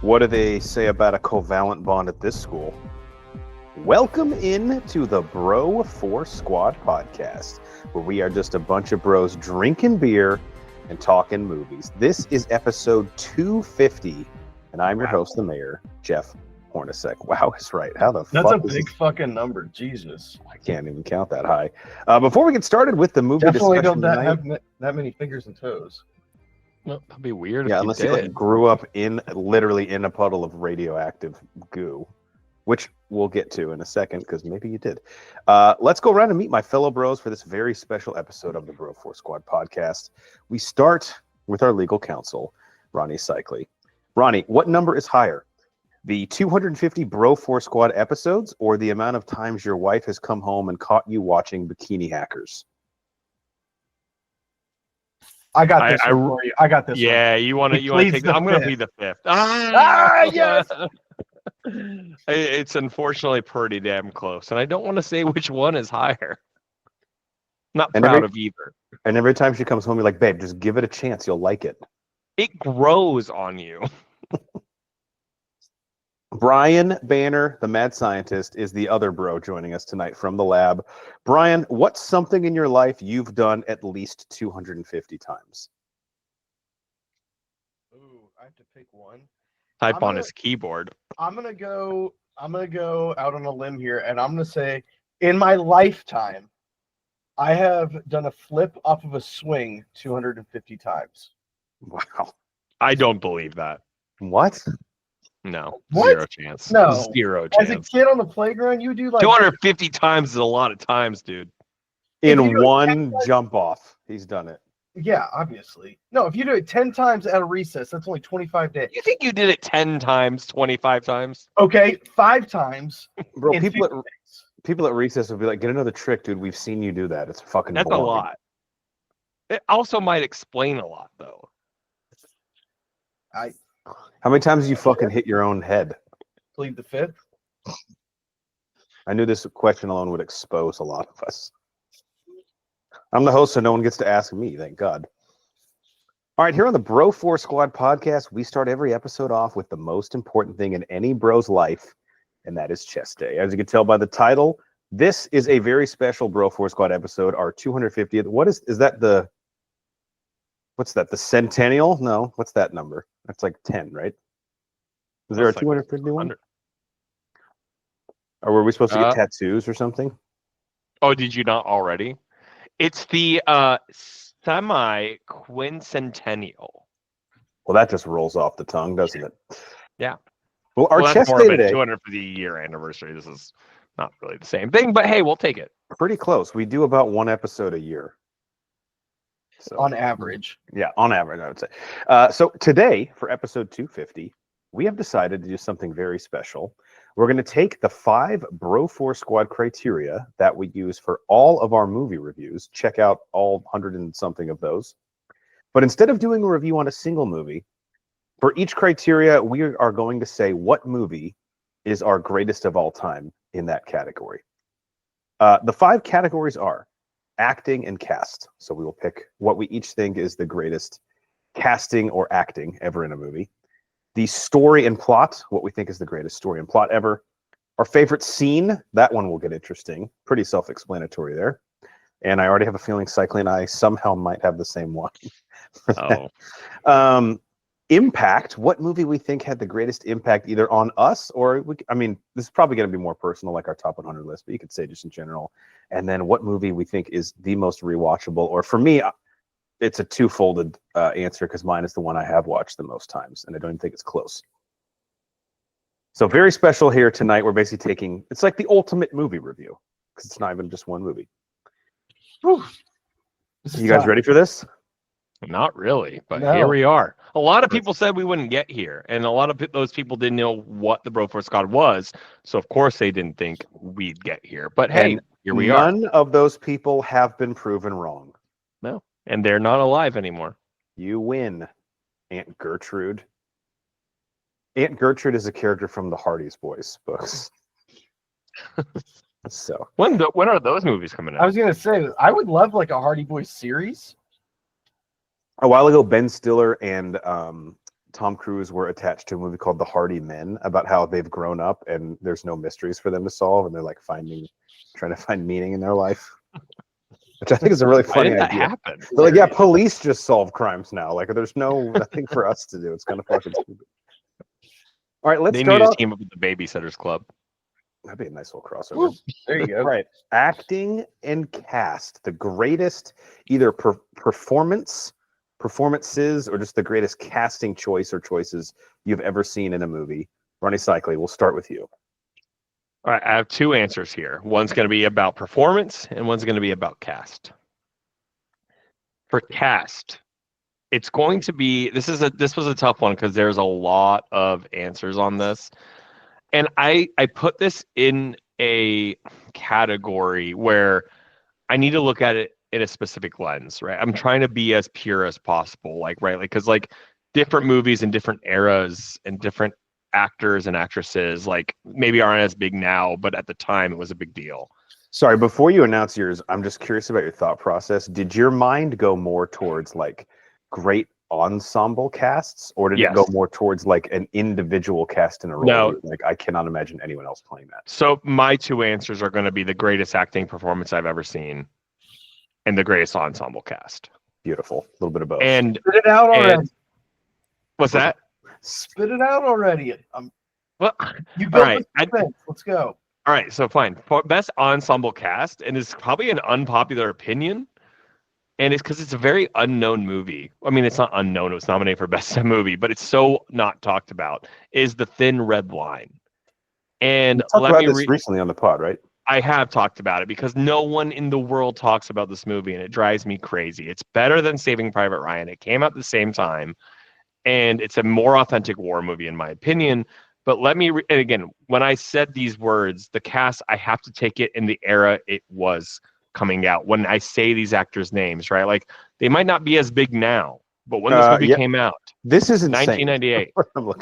What do they say about a covalent bond at this school? Welcome in to the Bro 4 Squad podcast, where we are just a bunch of bros drinking beer and talking movies. This is episode 250, and I'm your host, the mayor, Jeff Hornacek. Wow, that's right. How the That's fuck a big fucking number. Jesus. I can't even count that high. Before we get started with the movie Definitely discussion don't tonight, have that many fingers and toes. Well, that'd be weird yeah, if unless you you did. like grew up literally in a puddle of radioactive goo, which we'll get to in a second because maybe you did. Let's go around and meet my fellow bros for this very special episode of the Bro 4 Squad podcast. We start with our legal counsel, Ronnie Cycli. Ronnie, what number is higher? The 250 Bro 4 Squad episodes or the amount of times your wife has come home and caught you watching Bikini Hackers? I got this one for you. I got this Yeah, one. you want to take the I'm going to fifth. be the fifth. Yes! It's unfortunately pretty damn close, and I don't want to say which one is higher. Not And proud of either. And every time she comes home, you're like, babe, just give it a chance. You'll like it. It grows on you. Brian Banner, the mad scientist, is the other bro joining us tonight from the lab. Brian, what's something in your life you've done at least 250 times? Ooh, I have to pick one. Type on his keyboard. I'm gonna go out on a limb here, and I'm gonna say, in my lifetime, I have done a flip off of a swing 250 times. Wow. I don't believe that. What? No. What? Zero chance. No. Zero As a chance. kid on the playground, you do like 250 times is a lot of times, dude. If you In do it one 10 times- jump off, he's done it. Yeah, obviously. No, if you do it 10 times at a recess, that's only 25 days. You think you did it 10 times, 25 times? Okay, 5 times. Bro, in people 50 days. people at recess would be like, get another trick, dude. We've seen you do that. It's fucking That's boring. a lot. It also might explain a lot, though. I How many times you fucking hit your own head? plead the fifth. I knew this question alone would expose a lot of us. I'm the host, so no one gets to ask me, thank God. All right, here on the Bro 4 Squad podcast, we start every episode off with the most important thing in any bro's life, and that is chest day. As you can tell by the title, this is a very special Bro 4 Squad episode, our 250th. What is that what's that, the centennial? No, what's that number? That's like 10, right? Is there a That's like 251? 100. Or were we supposed to get tattoos or something? Oh, did you not already? It's the semi-quincentennial. Well, that just rolls off the tongue, doesn't it? Yeah. Well, our Well, chest that's more day of a today, 250-year anniversary. This is not really the same thing, but hey, we'll take it. pretty close. We do about one episode a year. So, On average. yeah, on average, I would say. So today, for episode 250, we have decided to do something very special. We're going to take the 5 Bro 4 Squad criteria that we use for all of our movie reviews. Check out all 100 and something of those. But instead of doing a review on a single movie, for each criteria, we are going to say what movie is our greatest of all time in that category. The 5 categories are acting and cast. So we will pick what we each think is the greatest casting or acting ever in a movie. The story and plot, what we think is the greatest story and plot ever. Our favorite scene, that one will get interesting. Pretty self-explanatory there. And I already have a feeling Cycli and I somehow might have the same one. Oh. Impact, what movie we think had the greatest impact either on us or, this is probably going to be more personal, like our top 100 list, but you could say just in general. And then what movie we think is the most rewatchable, or for me, it's a two-folded answer because mine is the one I have watched the most times, and I don't even think it's close. So very special here tonight. We're basically taking, it's like the ultimate movie review because it's not even just one movie. Whew. You guys ready for this? Not really, but No. here we are. A lot of people said we wouldn't get here, and a lot of those people didn't know what the Bro 4 Squad was, so of course they didn't think we'd get here. But hey, And here we are. None of those people have been proven wrong. No, and they're not alive anymore. You win, Aunt Gertrude. Aunt Gertrude is a character from the Hardy's Boys books. So When are those movies coming I out? was gonna say I would love like a Hardy Boys series. a while ago, Ben Stiller and Tom Cruise were attached to a movie called The Hardy Men about how they've grown up and there's no mysteries for them to solve, and they're like trying to find meaning in their life, which I think is a really Why funny did that idea. happen? They're like, yeah, police just solve crimes now. Like, there's nothing for us to do. It's kind of fucking stupid. All right, let's They start need to off. team up with the Babysitters Club. That'd be a nice little crossover. There you go. All right, acting and cast, the greatest either performances or just the greatest casting choice or choices you've ever seen in a movie. Ronnie Cycli, we'll start with you. All right, I have two answers here. One's going to be about performance, and one's going to be about cast. For cast, it's going to be this was a tough one because there's a lot of answers on this, and I put this in a category where I need to look at it in a specific lens, right? I'm trying to be as pure as possible, because different movies in different eras and different actors and actresses maybe aren't as big now, but at the time it was a big deal. Sorry, before you announce yours, I'm just curious about your thought process. Did your mind go more towards great ensemble casts, or did it go more towards an individual cast in a role? No. I cannot imagine anyone else playing that. So my two answers are going to be the greatest acting performance I've ever seen and the greatest ensemble cast. Beautiful. A little bit of both. And Spit it out already. What's that? Spit it out already. Well, You all built right. the suspense. Let's go. All right, so fine. For best ensemble cast, and it's probably an unpopular opinion, and it's because it's a very unknown movie. I mean, it's not unknown. It was nominated for best movie, but it's so not talked about, is The Thin Red Line. And you talked about this recently on the pod, right? I have talked about it because no one in the world talks about this movie, and it drives me crazy. It's better than Saving Private Ryan. It came out at the same time, and it's a more authentic war movie, in my opinion. But and again, when I said these words, the cast, I have to take it in the era it was coming out. When I say these actors' names, right? They might not be as big now, but when this movie came out, this is insane. 1998,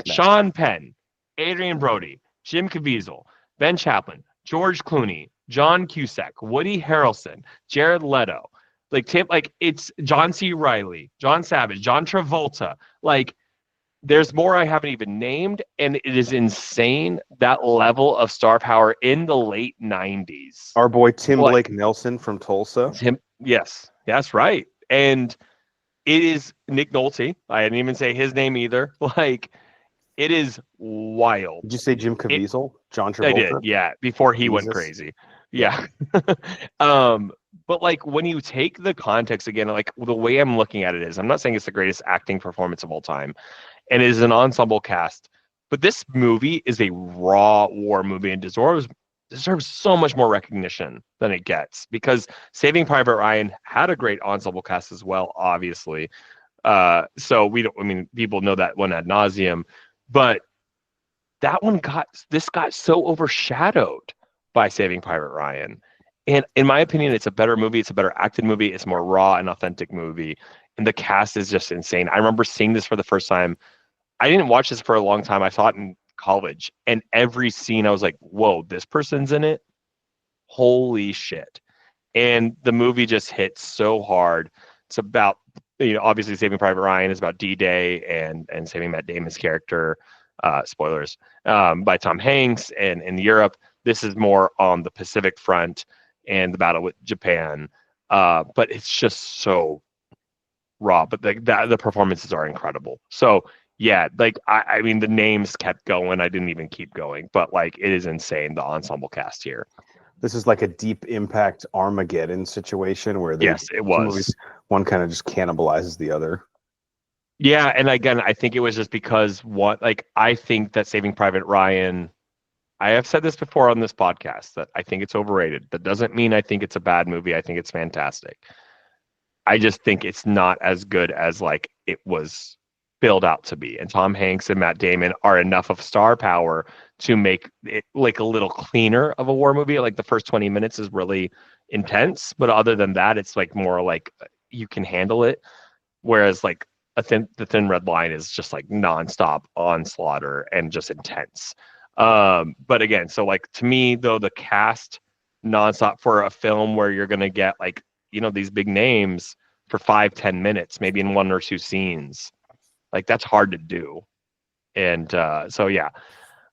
Sean Penn, Adrian Brody, Jim Caviezel, Ben Chaplin, George Clooney, John Cusack, Woody Harrelson, Jared Leto, it's John C. Reilly, John Savage, John Travolta, there's more I haven't even named, and it is insane, that level of star power in the late 90s. Our boy Tim Blake Nelson from Tulsa. Yes, that's right. And it is Nick Nolte. I didn't even say his name either. It is wild. Did you say Jim Caviezel? John Travolta? I did, yeah, before he went crazy. Yeah. But when you take the context again, the way I'm looking at it is, I'm not saying it's the greatest acting performance of all time, and it is an ensemble cast, but this movie is a raw war movie and deserves so much more recognition than it gets, because Saving Private Ryan had a great ensemble cast as well, obviously. So people know that one ad nauseum, but that one got so overshadowed by Saving Private Ryan. And in my opinion, it's a better movie. It's a better acted movie. It's a more raw and authentic movie. And the cast is just insane. I remember seeing this for the first time. I didn't watch this for a long time. I saw it in college. And every scene, I was like, whoa, this person's in it? Holy shit. And the movie just hits so hard. It's about, obviously Saving Private Ryan is about D-Day and saving Matt Damon's character, spoilers, by Tom Hanks. And in Europe, this is more on the Pacific front and the battle with Japan, but it's just so raw. But the performances are incredible. So yeah, I mean, the names kept going. I didn't even keep going, but it is insane, the ensemble cast here. This is like a Deep Impact Armageddon situation where yes, it was. Movies, one kind of just cannibalizes the other. Yeah, and again, I think it was just because I think that Saving Private Ryan, I have said this before on this podcast, that I think it's overrated. That doesn't mean I think it's a bad movie. I think it's fantastic. I just think it's not as good as it was built out to be. And Tom Hanks and Matt Damon are enough of star power to make it a little cleaner of a war movie. The first 20 minutes is really intense, but other than that, it's more you can handle it. Whereas the Thin Red Line is just nonstop onslaught and just intense. But again, so to me though, the cast nonstop for a film where you're gonna get these big names for 5-10 minutes, maybe in one or two scenes, Like that's hard to do. And so yeah.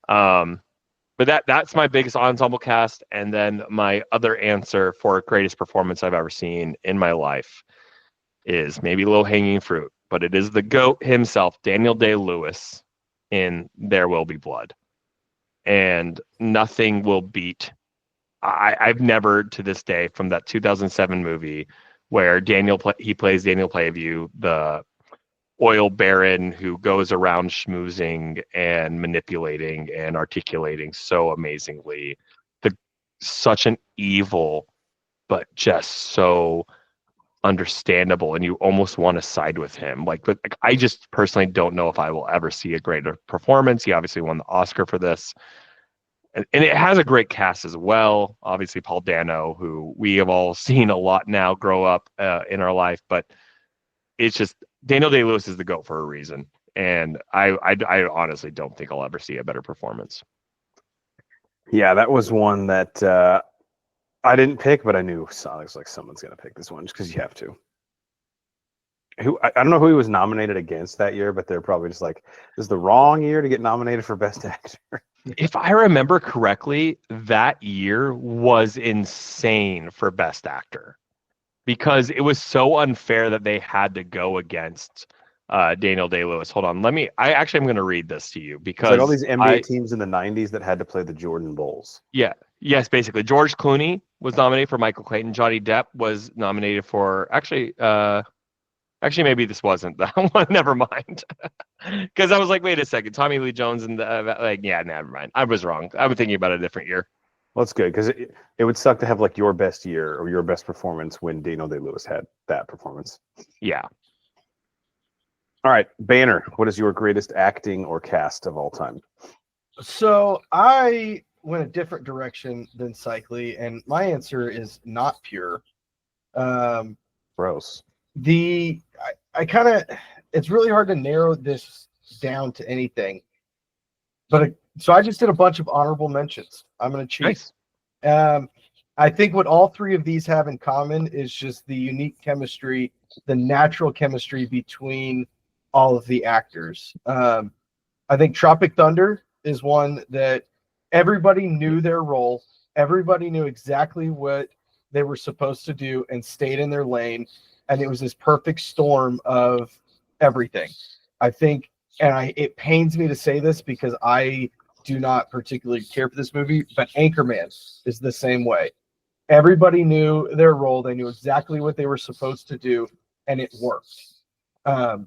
But that's my biggest ensemble cast. And then my other answer for greatest performance I've ever seen in my life is maybe low hanging fruit, but it is the GOAT himself, Daniel Day-Lewis, in There Will Be Blood. And nothing will beat. I've never to this day, from that 2007 movie where he plays Daniel Playview, the oil baron who goes around schmoozing and manipulating and articulating so amazingly. Such an evil, but just so understandable, and you almost want to side with him. But I just personally don't know if I will ever see a greater performance. He obviously won the Oscar for this. And it has a great cast as well. Obviously, Paul Dano, who we have all seen a lot now grow up in our life. But it's just Daniel Day-Lewis is the GOAT for a reason. And I honestly don't think I'll ever see a better performance. Yeah, that was one that I didn't pick, but I knew Sonic's like someone's going to pick this one just because you have to. I don't know who he was nominated against that year, but they're probably just like, this is the wrong year to get nominated for Best Actor. If I remember correctly, that year was insane for Best Actor because it was so unfair that they had to go against Daniel Day-Lewis. Hold on, I actually am going to read this to you because it's like all these NBA teams in the 90s that had to play the Jordan Bulls. Yeah. Yes, basically. George Clooney was nominated for Michael Clayton. Johnny Depp was nominated for actually maybe this wasn't that one. Never mind. Because I was like, wait a second, Tommy Lee Jones and yeah, never mind. I was wrong. I was thinking about a different year. Well, it's good because it would suck to have like your best year or your best performance when Daniel Day-Lewis had that performance. Yeah. All right, Banner, what is your greatest acting or cast of all time? So I went a different direction than Cycly, and my answer is not pure. Gross. I kind of, it's really hard to narrow this down to anything, but so I just did a bunch of honorable mentions. I'm going to cheat. Nice. I think what all three of these have in common is just the unique chemistry, the natural chemistry between all of the actors. I think Tropic Thunder is one that everybody knew their role. Everybody knew exactly what they were supposed to do and stayed in their lane. And it was this perfect storm of everything. I think, and it pains me to say this because I do not particularly care for this movie, but Anchorman is the same way. Everybody knew their role. They knew exactly what they were supposed to do, and it worked.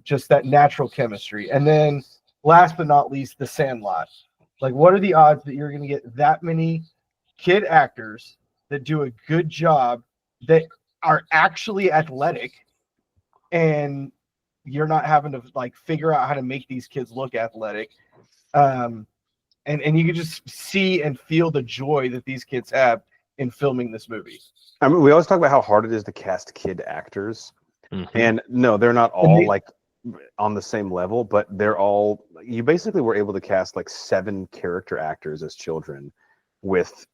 Just that natural chemistry. And then last but not least, The Sandlot. Like, what are the odds that you're going to get that many kid actors that do a good job that are actually athletic, and you're not having to like figure out how to make these kids look athletic. And you can just see and feel the joy that these kids have in filming this movie. I mean, we always talk about how hard it is to cast kid actors. Mm-hmm. And no, they're not all like on the same level, but you basically were able to cast like 7 character actors as children with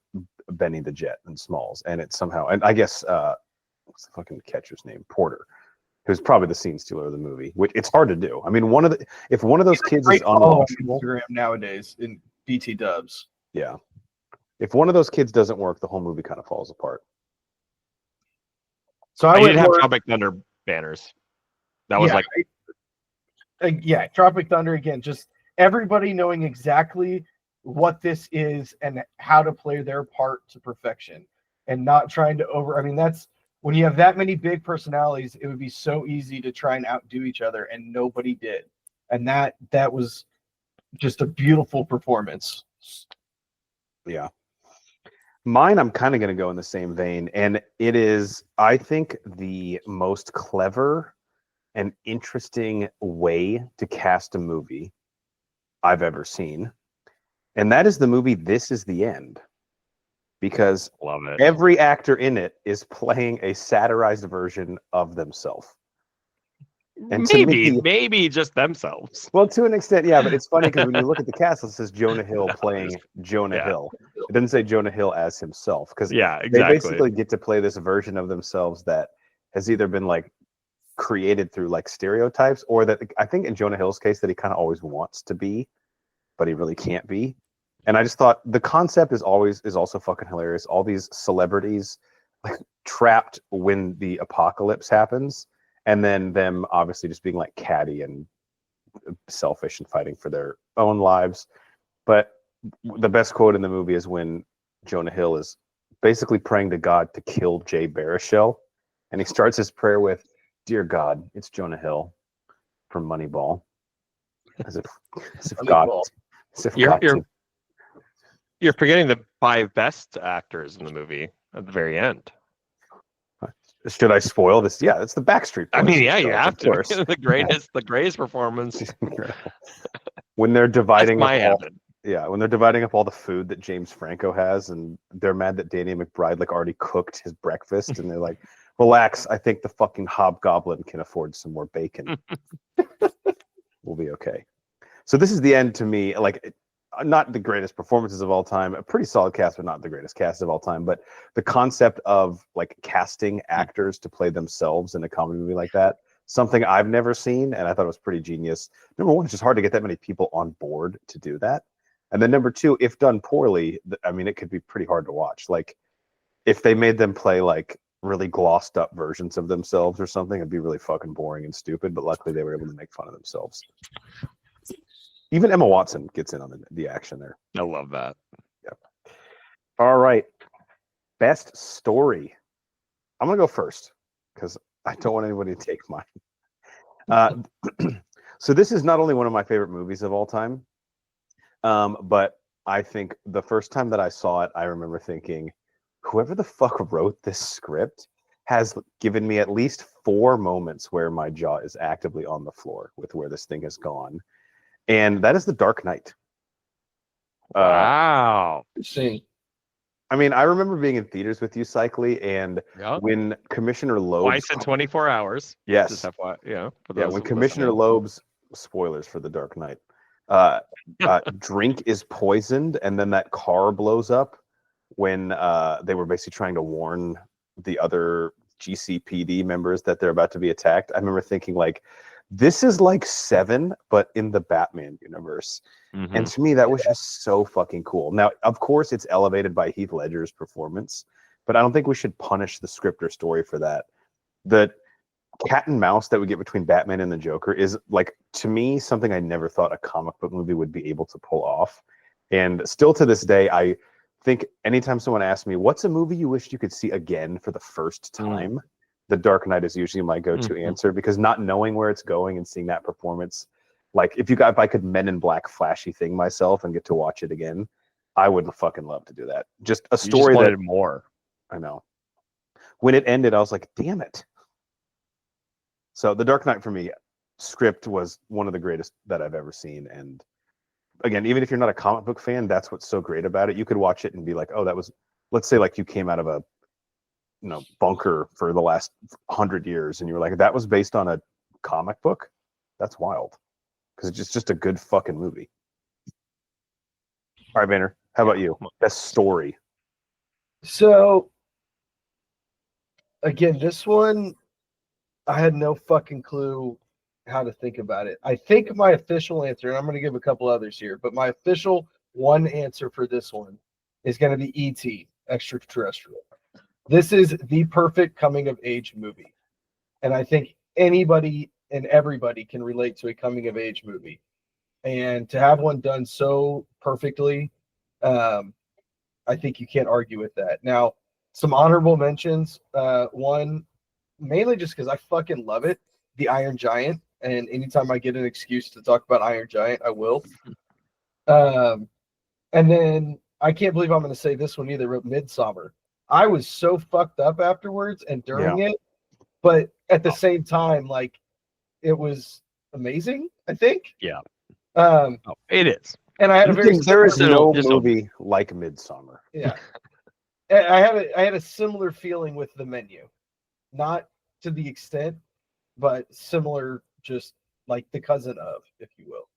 Benny the Jet and Smalls. And it's somehow, and I guess, what's the fucking catcher's name? Porter, who's probably the scene stealer of the movie, which it's hard to do. I mean, if one of those kids is unwatchable Instagram nowadays in BT dubs. Yeah. If one of those kids doesn't work, the whole movie kind of falls apart. So I did have Tropic Thunder banners. That was Tropic Thunder again, just everybody knowing exactly what this is and how to play their part to perfection and not trying to that's when you have that many big personalities, it would be so easy to try and outdo each other, and nobody did. And that was just a beautiful performance. Yeah. Mine, I'm kind of going to go in the same vein, and it is, I think, the most clever and interesting way to cast a movie I've ever seen, and that is the movie This Is the End, because every actor in it is playing a satirized version of themselves. And maybe just themselves. Well, to an extent, yeah, but it's funny because when you look at the cast, it says Jonah Hill playing Jonah Hill. It doesn't say Jonah Hill as himself, because they basically get to play this version of themselves that has either been like created through like stereotypes, or that I think in Jonah Hill's case that he kind of always wants to be, but he really can't be. And I just thought the concept is also fucking hilarious. All these celebrities like trapped when the apocalypse happens, and then them obviously just being like catty and selfish and fighting for their own lives. But the best quote in the movie is when Jonah Hill is basically praying to God to kill Jay Baruchel, and he starts his prayer with, "Dear God, it's Jonah Hill from Moneyball," as if God, you're forgetting the 5 best actors in the movie at the very end. Should I spoil this? Yeah, it's the Backstreet Boys. I mean, yeah, you show, have to. Course. the greatest performance. When they're dividing That's up when they're dividing up all the food that James Franco has, and they're mad that Danny McBride like already cooked his breakfast, and they're like, "Relax, I think the fucking hobgoblin can afford some more bacon. We'll be okay." So this is the end to me. Like, not the greatest performances of all time, a pretty solid cast, but not the greatest cast of all time. But the concept of like casting actors to play themselves in a comedy movie like that, something I've never seen, and I thought it was pretty genius. Number one, it's just hard to get that many people on board to do that. And then number two, if done poorly, I mean, it could be pretty hard to watch. Like, if they made them play like really glossed up versions of themselves or something, it'd be really fucking boring and stupid. But luckily, they were able to make fun of themselves. Even Emma Watson gets in on the action there. I love that. Yep. All right. Best story. I'm going to go first because I don't want anybody to take mine. So this is not only one of my favorite movies of all time, but I think the first time that I saw it, I remember thinking, whoever the fuck wrote this script has given me at least 4 moments where my jaw is actively on the floor with where this thing has gone. And that is The Dark Knight. Wow. See, I mean, I remember being in theaters with you, Cycly, and when Commissioner Loeb's... Twice in 24 hours. Yes. Just FYI, when Commissioner Loeb's... Spoilers for The Dark Knight. Drink is poisoned, and then that car blows up when they were basically trying to warn the other GCPD members that they're about to be attacked. I remember thinking, like, this is like Seven, but in the Batman universe. Mm-hmm. And to me, that was just so fucking cool. Now, of course, it's elevated by Heath Ledger's performance, but I don't think we should punish the script or story for that. The cat and mouse that we get between Batman and the Joker is, like, to me, something I never thought a comic book movie would be able to pull off. And still to this day, I think anytime someone asks me, what's a movie you wished you could see again for the first time? The Dark Knight is usually my go-to answer, because not knowing where it's going and seeing that performance, like if I could Men in Black flashy thing myself and get to watch it again, I would fucking love to do that. Just a story you just that more. I know. When it ended, I was like, damn it. So The Dark Knight for me, script was one of the greatest that I've ever seen. And again, even if you're not a comic book fan, that's what's so great about it. You could watch it and be like, oh, that was, let's say like you came out of a bunker for the last 100 years and you were like, that was based on a comic book. That's wild, because it's just a good fucking movie. All right, Banner, how about you? Best story. So again, this one, I had no fucking clue how to think about it. I think my official answer, and I'm going to give a couple others here, but my official one answer for this one is going to be E.T. Extraterrestrial. This is the perfect coming of age movie. And I think anybody and everybody can relate to a coming of age movie. And to have one done so perfectly, I think you can't argue with that. Now, some honorable mentions. One, mainly just because I fucking love it, The Iron Giant. And anytime I get an excuse to talk about Iron Giant, I will. And then I can't believe I'm going to say this one either, but Midsommar. I was so fucked up afterwards and during it, but at the same time, like, it was amazing, I think. Yeah. It is. And I had there is no movie like Midsommar. Yeah. I had a similar feeling with The Menu. Not to the extent, but similar, just like the cousin of, if you will.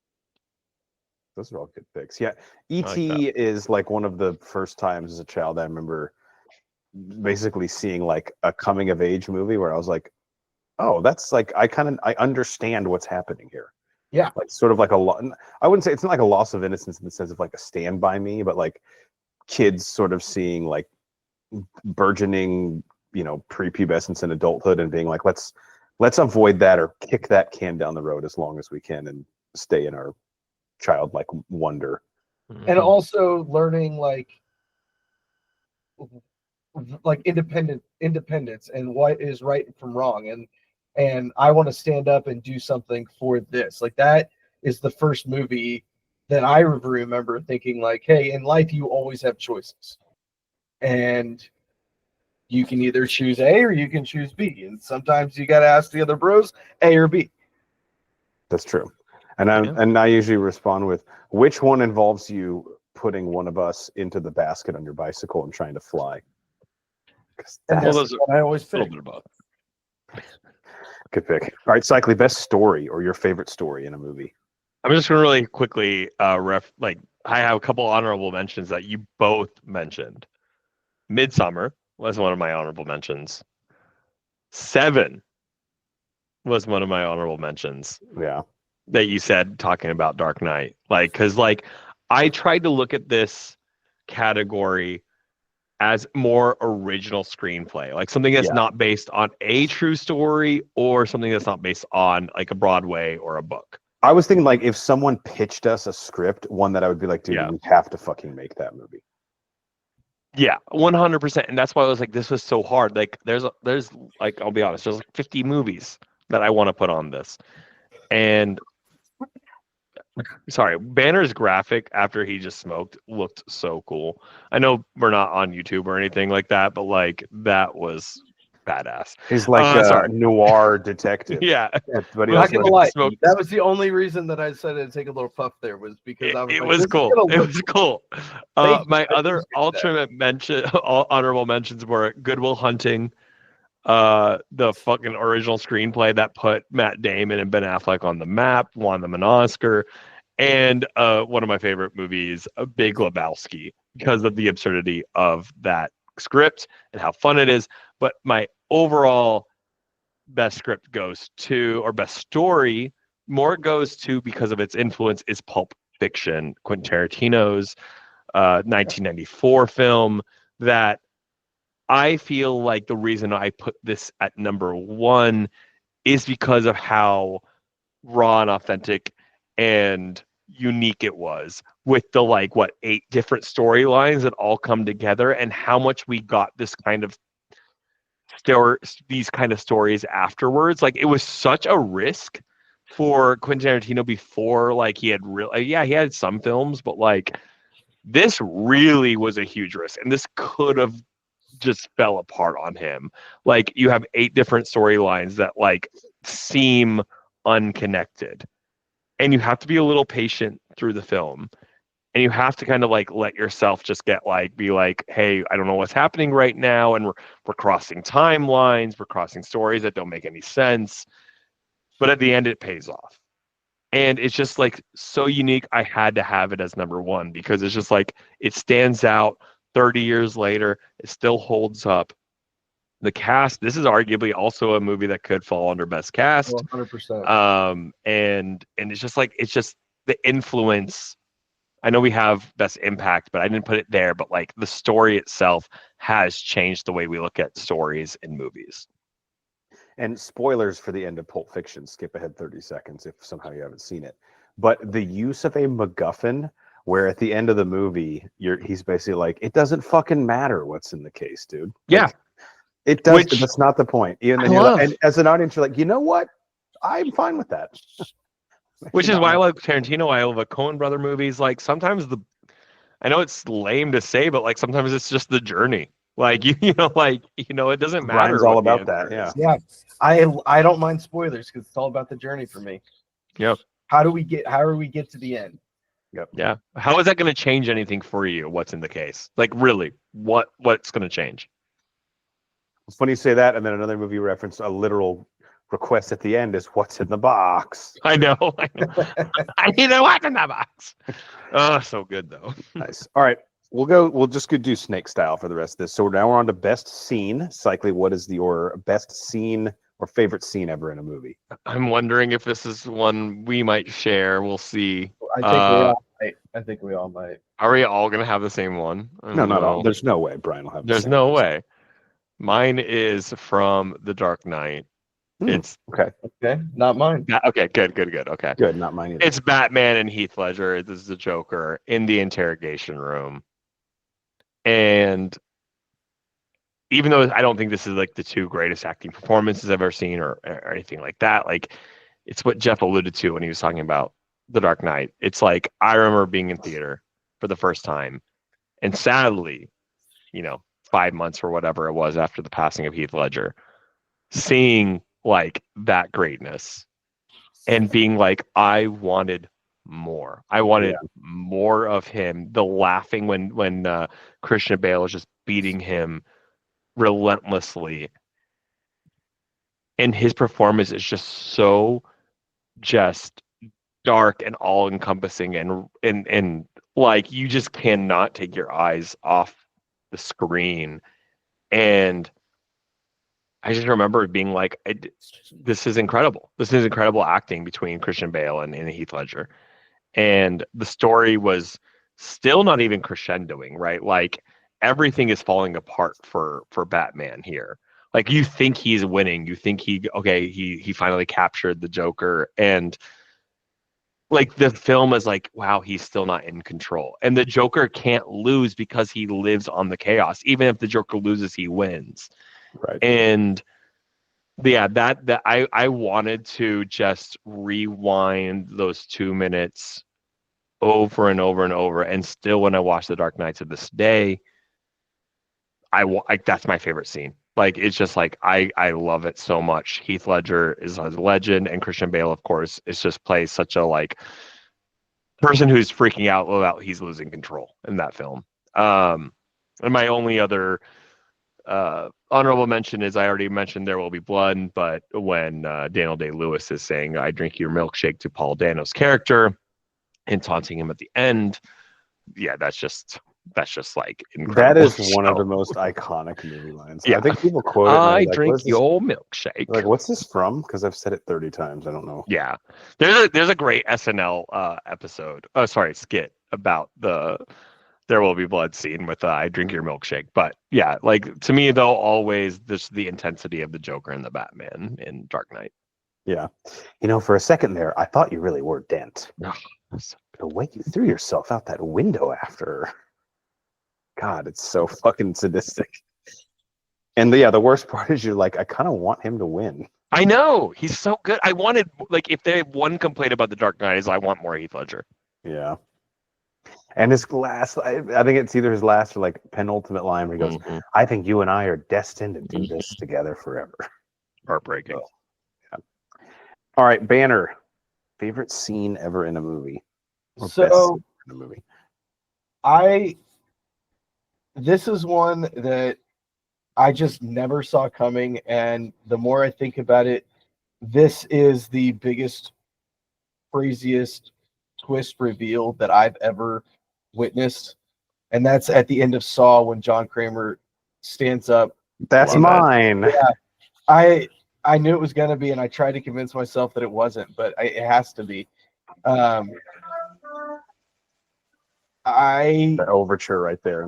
Those are all good picks. Yeah. E.T. is like one of the first times as a child I remember basically seeing like a coming of age movie where I was like, oh, that's like I understand what's happening here. Yeah. Like sort of like I wouldn't say it's not like a loss of innocence in the sense of like a Stand By Me, but like kids sort of seeing like burgeoning, prepubescence and adulthood and being like, let's avoid that or kick that can down the road as long as we can and stay in our childlike wonder. And also learning like independence and what is right from wrong, and I want to stand up and do something for this. Like that is the first movie that I remember thinking like, hey, in life you always have choices, and you can either choose A or you can choose B, and sometimes you got to ask the other bros A or B. That's true. And I usually respond with, which one involves you putting one of us into the basket on your bicycle and trying to fly? And that's what I always pick. Good pick. All right, Cycly, best story or your favorite story in a movie? I'm just going to really quickly I have a couple honorable mentions that you both mentioned. Midsummer was one of my honorable mentions. Seven was one of my honorable mentions. Yeah. That you said talking about Dark Knight. Because I tried to look at this category as more original screenplay, like something that's not based on a true story or something that's not based on like a Broadway or a book. I was thinking like if someone pitched us a script, one that I would be like, dude, we have to fucking make that movie. Yeah, 100%. And that's why I was like, this was so hard. Like there's like, I'll be honest, there's like 50 movies that I want to put on this. And sorry, Banner's graphic after he just smoked looked so cool. I know we're not on YouTube or anything like that, but like that was badass. He's like a noir detective. Yeah. But I'm not gonna lie, that was the only reason that I decided to take a little puff there was because it was cool. It was cool. My other honorable mentions were Good Will Hunting, the fucking original screenplay that put Matt Damon and Ben Affleck on the map, won them an Oscar, and one of my favorite movies, Big Lebowski, because of the absurdity of that script and how fun it is. But my overall best script goes to, or best story, more goes to because of its influence is Pulp Fiction, Quentin Tarantino's 1994 film that I feel like the reason I put this at number one is because of how raw and authentic and unique it was with the 8 different storylines that all come together and how much we got this kind of these kind of stories afterwards. Like it was such a risk for Quentin Tarantino before he had he had some films, but this really was a huge risk, and this could have just fell apart on him. Like you have 8 different storylines that seem unconnected, and you have to be a little patient through the film, and you have to kind of let yourself just get be hey, I don't know what's happening right now, and we're crossing timelines, we're crossing stories that don't make any sense, but at the end it pays off. And it's just so unique. I had to have it as number one because it's just it stands out 30 years later. It still holds up. The cast, this is arguably also a movie that could fall under best cast. 100%. And it's just the influence. I know we have best impact, but I didn't put it there. But the story itself has changed the way we look at stories in movies. And spoilers for the end of Pulp Fiction, skip ahead 30 seconds if somehow you haven't seen it. But the use of a MacGuffin, where at the end of the movie, he's basically it doesn't fucking matter what's in the case, dude. Yeah. It does. That's not the point. And as an audience, you're you know what? I'm fine with that. Which is why I love Tarantino. I love Coen brother movies. Sometimes I know it's lame to say, but sometimes it's just the journey. It doesn't matter. Brian's all about that. Yeah. I don't mind spoilers because it's all about the journey for me. Yep. How do we get to the end? Yep. Yeah. How is that going to change anything for you? What's in the case? Really, what's going to change? It's funny you say that, and then another movie referenced a literal request at the end is what's in the box. I know. I need to what's in the box. Oh, so good though. Nice. All right. We'll just go do snake style for the rest of this. So now we're on to best scene. Cycly, what is your best scene or favorite scene ever in a movie. I'm wondering if this is one we might share. We'll see. I think we all might. I think we all might. Are we all gonna have the same one? I No, don't not all. know. There's no way Brian will have. There's the same no answer. way. Mine is from The Dark Knight. It's Okay. Okay, not mine. okay. Good. Okay. Good. Not mine either. It's Batman and Heath Ledger. This is the Joker in the interrogation room, and even though I don't think this is like the two greatest acting performances I've ever seen or anything like that, like it's what Jeff alluded to when he was talking about The Dark Knight. It's like I remember being in theater for the first time, and sadly, 5 months or whatever it was after the passing of Heath Ledger, seeing like that greatness and being like, I wanted more. I wanted more of him. The laughing when Christian Bale is just beating him relentlessly, and his performance is just so just dark and all encompassing and like you just cannot take your eyes off the screen. And I just remember being like, this is incredible. This is incredible acting between Christian Bale and Heath Ledger. And the story was still not even crescendoing, right? Like everything is falling apart for Batman here. Like you think he's winning. You think he finally captured the Joker. And like the film is like, wow, he's still not in control. And the Joker can't lose because he lives on the chaos. Even if the Joker loses, he wins. Right. And yeah, that I wanted to just rewind those 2 minutes over and over and over. And still when I watch The Dark Knight to this day, that's my favorite scene. Like it's just like I love it so much. Heath Ledger is a legend, and Christian Bale, of course, just plays such a like person who's freaking out about he's losing control in that film. And my only other honorable mention is I already mentioned There Will Be Blood, but when Daniel Day-Lewis is saying "I drink your milkshake" to Paul Dano's character and taunting him at the end, yeah, that's just like incredible. That is one of the most iconic movie lines. Yeah. I think people quote it. I like, drink your milkshake. Like, what's this from? Because I've said it 30 times. I don't know. Yeah, there's a great SNL skit about the There Will Be Blood scene with I drink your milkshake. But yeah, like to me though, always this the intensity of the Joker and the Batman in Dark Knight. Yeah, for a second there, I thought you really were Dent. The way you threw yourself out that window after. God, it's so fucking sadistic. And the worst part is you're like, I kind of want him to win. I know he's so good. I wanted like if they have one complaint about The Dark Knight is I want more Heath Ledger. Yeah. And his last, I think it's either his last or like penultimate line where he goes, I think you and I are destined to do this together forever. Heartbreaking. So, yeah. All right, Banner. Favorite scene ever in a movie? Or So best scene in a movie? This is one that I just never saw coming, and the more I think about it, this is the biggest, craziest twist reveal that I've ever witnessed, and that's at the end of Saw when John Kramer stands up. That's mine. Yeah, I knew it was gonna be, and I tried to convince myself that it wasn't, but it has to be. The overture right there.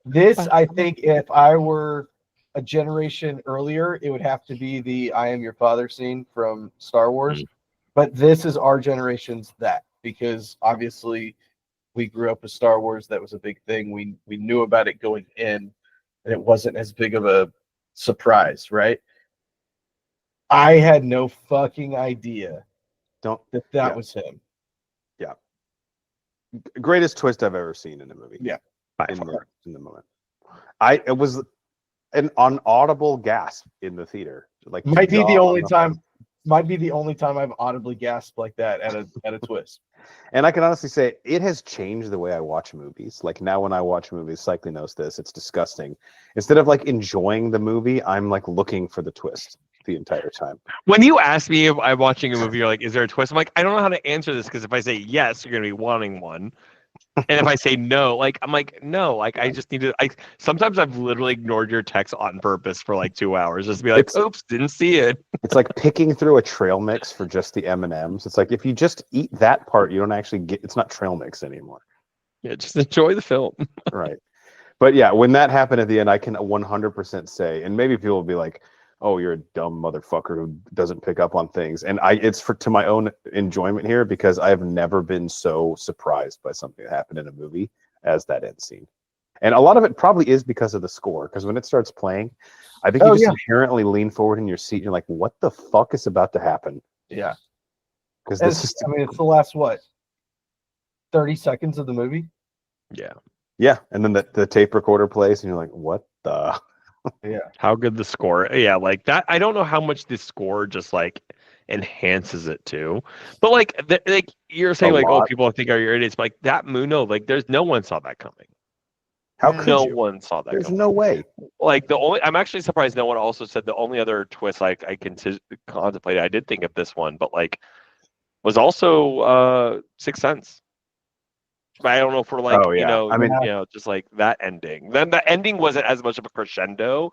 This, I think, if I were a generation earlier, it would have to be the "I Am Your Father" scene from Star Wars. But this is our generation's that, because obviously we grew up with Star Wars. That was a big thing. We knew about it going in, and it wasn't as big of a surprise, right? I had no fucking idea that was him. Yeah. Greatest twist I've ever seen in a movie. Yeah. In the moment. It was an inaudible gasp in the theater. Like might be the only time I've audibly gasped like that at a twist. And I can honestly say it has changed the way I watch movies. Like now when I watch movies, Cycling knows this, it's disgusting. Instead of like enjoying the movie, I'm like looking for the twist the entire time. When you ask me if I'm watching a movie, you're like, is there a twist? I'm like, I don't know how to answer this because if I say yes, you're going to be wanting one. And if I say no, like I'm like, no, like I just need to. Sometimes I've literally ignored your text on purpose for like 2 hours, just to be like, oops, didn't see it. It's like picking through a trail mix for just the M&Ms. It's like if you just eat that part, you don't actually get. It's not trail mix anymore. Yeah, just enjoy the film. Right. But yeah, when that happened at the end, I can 100% say, and maybe people will be like, "Oh, you're a dumb motherfucker who doesn't pick up on things." And it's to my own enjoyment here because I have never been so surprised by something that happened in a movie as that end scene. And a lot of it probably is because of the score. Because when it starts playing, I think you just inherently lean forward in your seat. And you're like, "What the fuck is about to happen?" Yeah. Because this is. I mean, it's the last 30 seconds of the movie. Yeah. Yeah, and then the tape recorder plays, and you're like, "What the?" Yeah. How good the score? Yeah, like that. I don't know how much the score just like enhances it too. But like you're saying, like, oh, people think are idiots. But like that like there's no one saw that coming. How could no you? one saw that There's coming. no way. Like I'm actually surprised no one also said the only other twist I contemplated. I did think of this one, but like was also Sixth Sense. But I don't know if we're like, I mean, just like that ending. Then the ending wasn't as much of a crescendo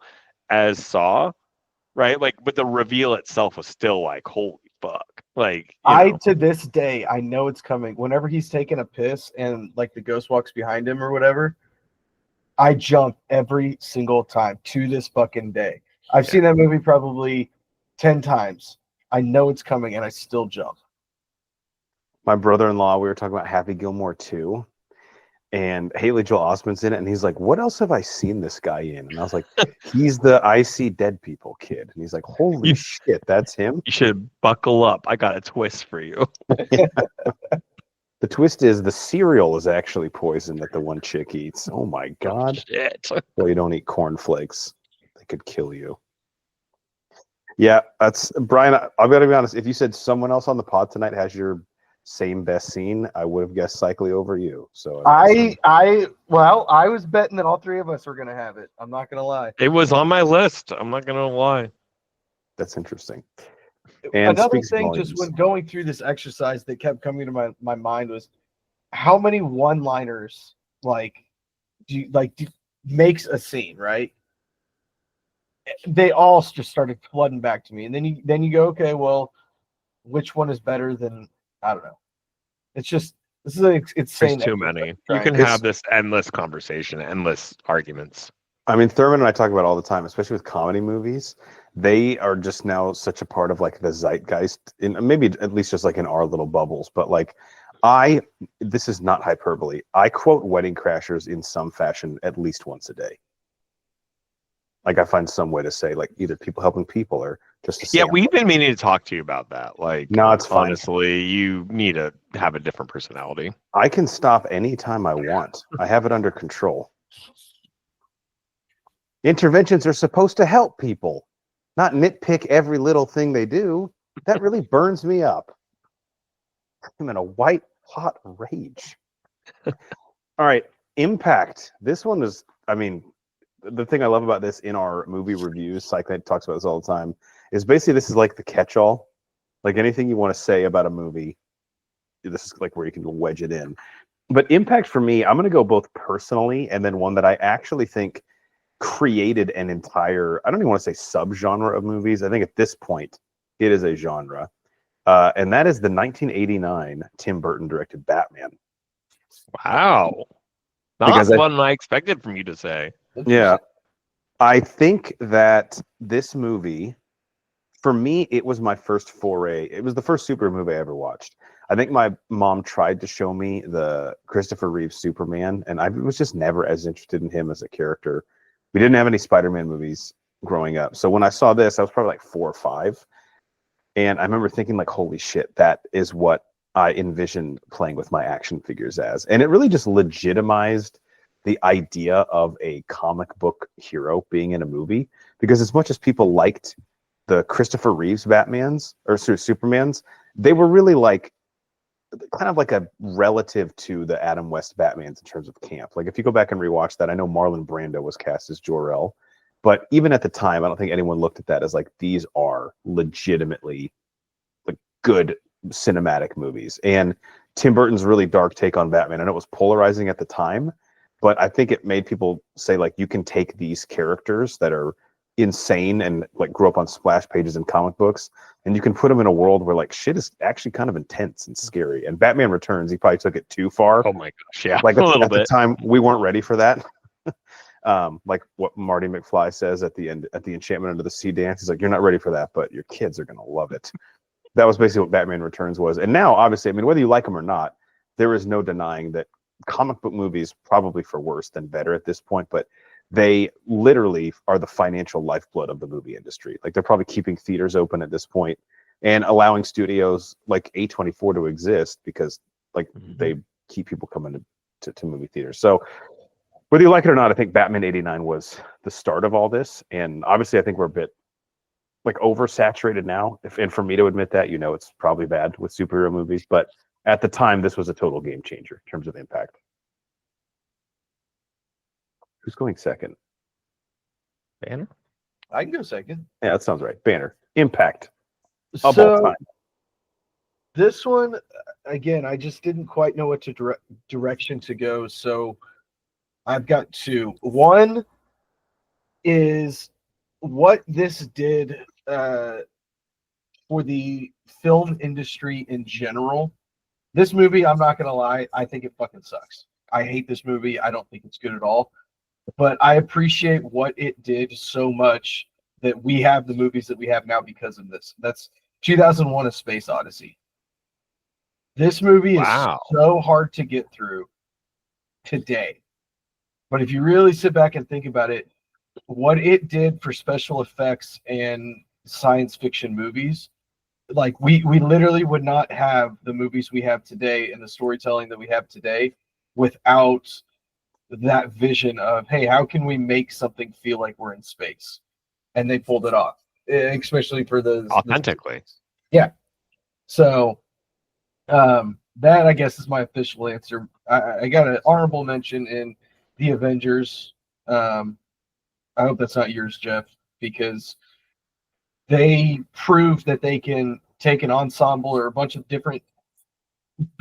as Saw, right? Like, but the reveal itself was still like, holy fuck. Like, to this day, I know it's coming. Whenever he's taking a piss and like the ghost walks behind him or whatever, I jump every single time to this fucking day. I've seen that movie probably 10 times. I know it's coming and I still jump. My brother-in-law, we were talking about Happy Gilmore 2, and Haley Joel Osment's in it, and he's like, "What else have I seen this guy in?" And I was like, "He's the I See Dead People kid." And he's like, "Holy shit, that's him?" You should buckle up. I got a twist for you. The twist is the cereal is actually poison that the one chick eats. Oh my god. Shit. Well, you don't eat cornflakes. They could kill you. Yeah, that's Brian. I've got to be honest. If you said someone else on the pod tonight has your same best scene, I would have guessed Cycly over you. So I was betting that all three of us were gonna have it. I'm not gonna lie. It was on my list. I'm not gonna lie. That's interesting. And another thing, just when going through this exercise that kept coming to my mind was how many one-liners makes a scene, right? They all just started flooding back to me, and then you go, okay, well, which one is better than, I don't know. It's just, this is an insane. There's too many. You can have this endless conversation, endless arguments. I mean, Thurman and I talk about it all the time, especially with comedy movies. They are just now such a part of like the zeitgeist, in maybe at least just like in our little bubbles. But like, this is not hyperbole. I quote Wedding Crashers in some fashion at least once a day. Like I find some way to say like either people helping people or just to say. Yeah, we've been meaning to talk to you about that. Like, no, it's fine. Honestly, you need to have a different personality. I can stop anytime I want. I have it under control. Interventions are supposed to help people, not nitpick every little thing they do. That really burns me up. I'm in a white hot rage. All right, Impact. This one is, I mean, the thing I love about this in our movie reviews, Cyclade talks about this all the time, is basically this is like the catch-all. Like anything you want to say about a movie, this is like where you can wedge it in. But Impact for me, I'm going to go both personally and then one that I actually think created an entire, I don't even want to say subgenre of movies. I think at this point, it is a genre. And that is the 1989 Tim Burton directed Batman. Wow. Not one I expected from you to say. Yeah. I think that this movie, for me, it was my first foray. It was the first superhero movie I ever watched. I think my mom tried to show me the Christopher Reeve Superman, and I was just never as interested in him as a character. We didn't have any Spider-Man movies growing up. So when I saw this, I was probably like 4 or 5. And I remember thinking like, holy shit, that is what I envisioned playing with my action figures as. And it really just legitimized the idea of a comic book hero being in a movie. Because as much as people liked the Christopher Reeves Batmans, or Supermans, they were really like, kind of like a relative to the Adam West Batmans in terms of camp. Like if you go back and rewatch that, I know Marlon Brando was cast as Jor-El, but even at the time, I don't think anyone looked at that as like, these are legitimately like good cinematic movies. And Tim Burton's really dark take on Batman. I know it was polarizing at the time, but I think it made people say, like, you can take these characters that are insane and like grew up on splash pages in comic books, and you can put them in a world where like shit is actually kind of intense and scary. And Batman Returns, he probably took it too far. Oh my gosh, yeah, Like a little at bit. the time, we weren't ready for that. Like what Marty McFly says at the end, at the Enchantment Under the Sea dance, he's like, "You're not ready for that, but your kids are gonna love it." That was basically what Batman Returns was. And now, obviously, I mean, whether you like them or not, there is no denying that comic book movies, probably for worse than better at this point, but they literally are the financial lifeblood of the movie industry. Like, they're probably keeping theaters open at this point and allowing studios like A24 to exist because like they keep people coming to movie theaters. So whether you like it or not, I think Batman 89 was the start of all this. And obviously, I think we're a bit like oversaturated now. And for me to admit that, you know, it's probably bad with superhero movies, but at the time, this was a total game changer in terms of impact. Who's going second? Banner? I can go second. Yeah, that sounds right. Banner. Impact of all time. This one, again, I just didn't quite know what direction to go. So I've got two. One is what this did for the film industry in general. This movie, I'm not going to lie, I think it fucking sucks. I hate this movie. I don't think it's good at all. But I appreciate what it did so much that we have the movies that we have now because of this. That's 2001: A Space Odyssey. This movie is so hard to get through today. But if you really sit back and think about it, what it did for special effects and science fiction movies, like we literally would not have the movies we have today and the storytelling that we have today without that vision of, hey, how can we make something feel like we're in space? And they pulled it off, especially for the authentically. Yeah. So that, I guess, is my official answer. I got an honorable mention in the Avengers. I hope that's not yours, Jeff, because they proved that they can take an ensemble or a bunch of different,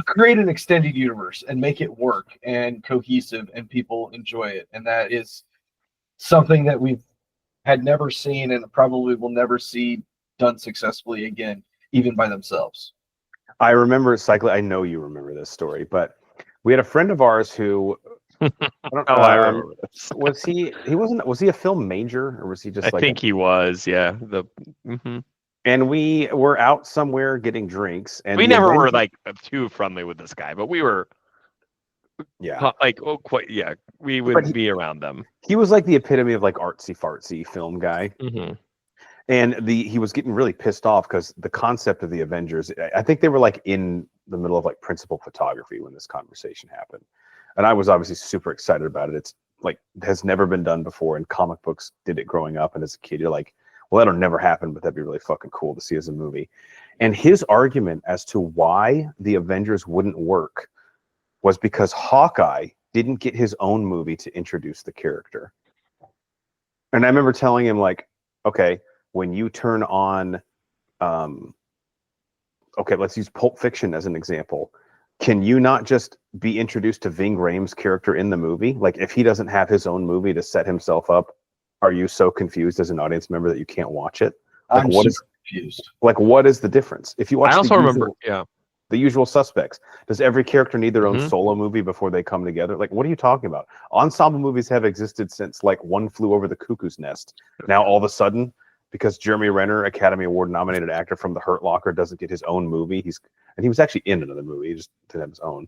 create an extended universe and make it work and cohesive and people enjoy it. And that is something that we've had never seen and probably will never see done successfully again, even by themselves. I remember cycling. I know you remember this story, but we had a friend of ours who I remember this. Was he a film major, or was he just I think he was, yeah. And we were out somewhere getting drinks, and we never were like too friendly with this guy, but we were we would be around them. He was like the epitome of like artsy fartsy film guy. And he was getting really pissed off because the concept of the Avengers, I think they were like in the middle of like principal photography when this conversation happened. And I was obviously super excited about it. It's like has never been done before, and comic books did it growing up. And as a kid, you're like, well, that'll never happen, but that'd be really fucking cool to see as a movie. And his argument as to why the Avengers wouldn't work was because Hawkeye didn't get his own movie to introduce the character. And I remember telling him, like, okay, when you turn on, okay, let's use Pulp Fiction as an example. Can you not just be introduced to Ving Rhames' character in the movie? Like, if he doesn't have his own movie to set himself up, are you so confused as an audience member that you can't watch it? Like, I'm super confused. Like, what is the difference? If you watch, I also remember, The Usual Suspects. Does every character need their own solo movie before they come together? Like, what are you talking about? Ensemble movies have existed since like One Flew Over the Cuckoo's Nest. Now all of a sudden, because Jeremy Renner, Academy Award nominated actor from The Hurt Locker, doesn't get his own movie, he was actually in another movie, he just didn't have his own.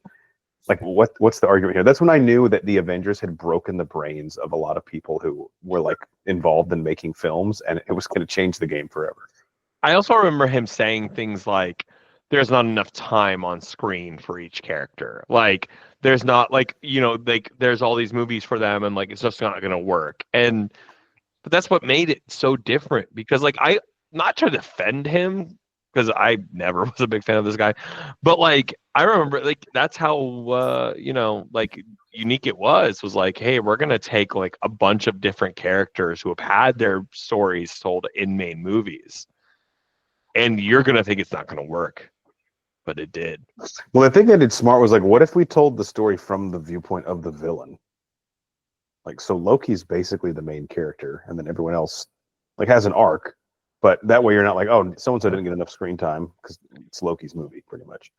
Like, what's the argument here? That's when I knew that the Avengers had broken the brains of a lot of people who were like involved in making films, and it was going to change the game forever. I also remember him saying things like, there's not enough time on screen for each character. Like, there's not, like, you know, like, there's all these movies for them, and like, it's just not going to work. But that's what made it so different, because like, I not to defend him, because I never was a big fan of this guy, but like, I remember like, that's how you know, like, unique it was like, hey, we're gonna take like a bunch of different characters who have had their stories told in main movies, and you're gonna think it's not gonna work. but it did. Well, the thing they did smart was like, what if we told the story from the viewpoint of the villain? Like, so Loki's basically the main character, and then everyone else like has an arc, but that way you're not like, oh, so-and-so didn't get enough screen time because it's Loki's movie, pretty much.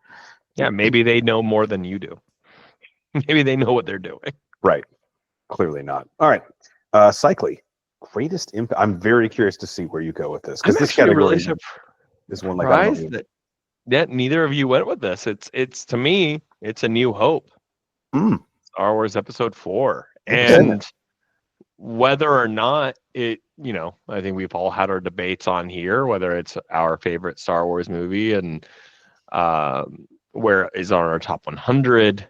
Yeah, maybe they know more than you do. Maybe they know what they're doing. Right. Clearly not. All right. Cycly, greatest impact. I'm very curious to see where you go with this, because this category is one like I don't know. That neither of you went with this. It's to me, it's A New Hope. Star Wars Episode 4. And whether or not it, I think we've all had our debates on here, whether it's our favorite Star Wars movie and where is on our top 100.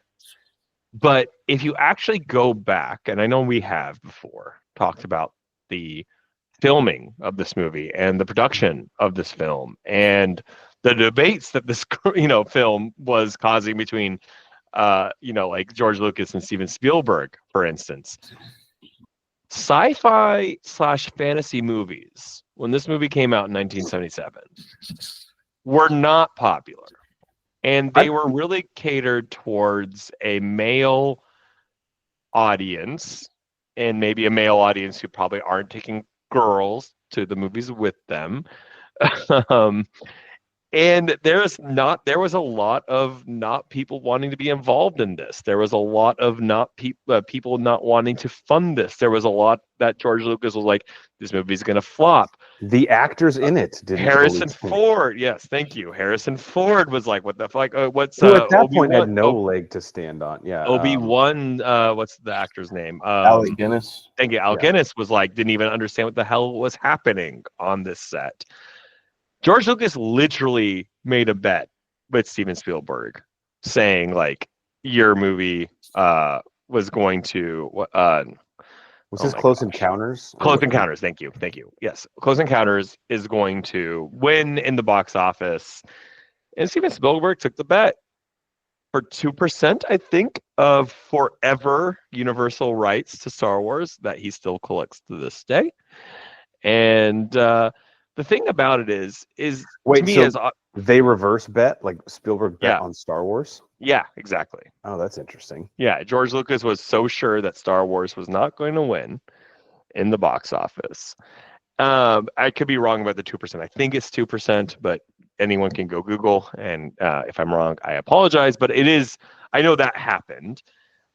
But if you actually go back, and I know we have before talked about the filming of this movie and the production of this film and the debates that this film was causing between like George Lucas and Steven Spielberg, for instance. Sci-fi / fantasy movies, when this movie came out in 1977, were not popular. And they were really catered towards a male audience, and maybe a male audience who probably aren't taking girls to the movies with them. And there was a lot of not people wanting to be involved in this. There was a lot of people not wanting to fund this. There was a lot that George Lucas was like, this movie's going to flop. The actors in it didn't. Harrison Ford, yes, thank you. Harrison Ford was like, what the fuck? What's who at that point had no leg to stand on? Yeah. Obi-Wan, what's the actor's name? Alec Guinness. Thank you. Alec Guinness was like, didn't even understand what the hell was happening on this set. George Lucas literally made a bet with Steven Spielberg saying like, your movie was going to was this Close Encounters? Close Encounters, thank you. Yes, Close Encounters is going to win in the box office. And Steven Spielberg took the bet for 2%, I think, of forever Universal rights to Star Wars that he still collects to this day. And the thing about it is wait, so they reverse bet, like Spielberg bet on Star Wars? Yeah, exactly. Oh, that's interesting. Yeah, George Lucas was so sure that Star Wars was not going to win in the box office. I could be wrong about the 2%. I think it's 2%, but anyone can go Google. And if I'm wrong, I apologize. But it is, I know that happened.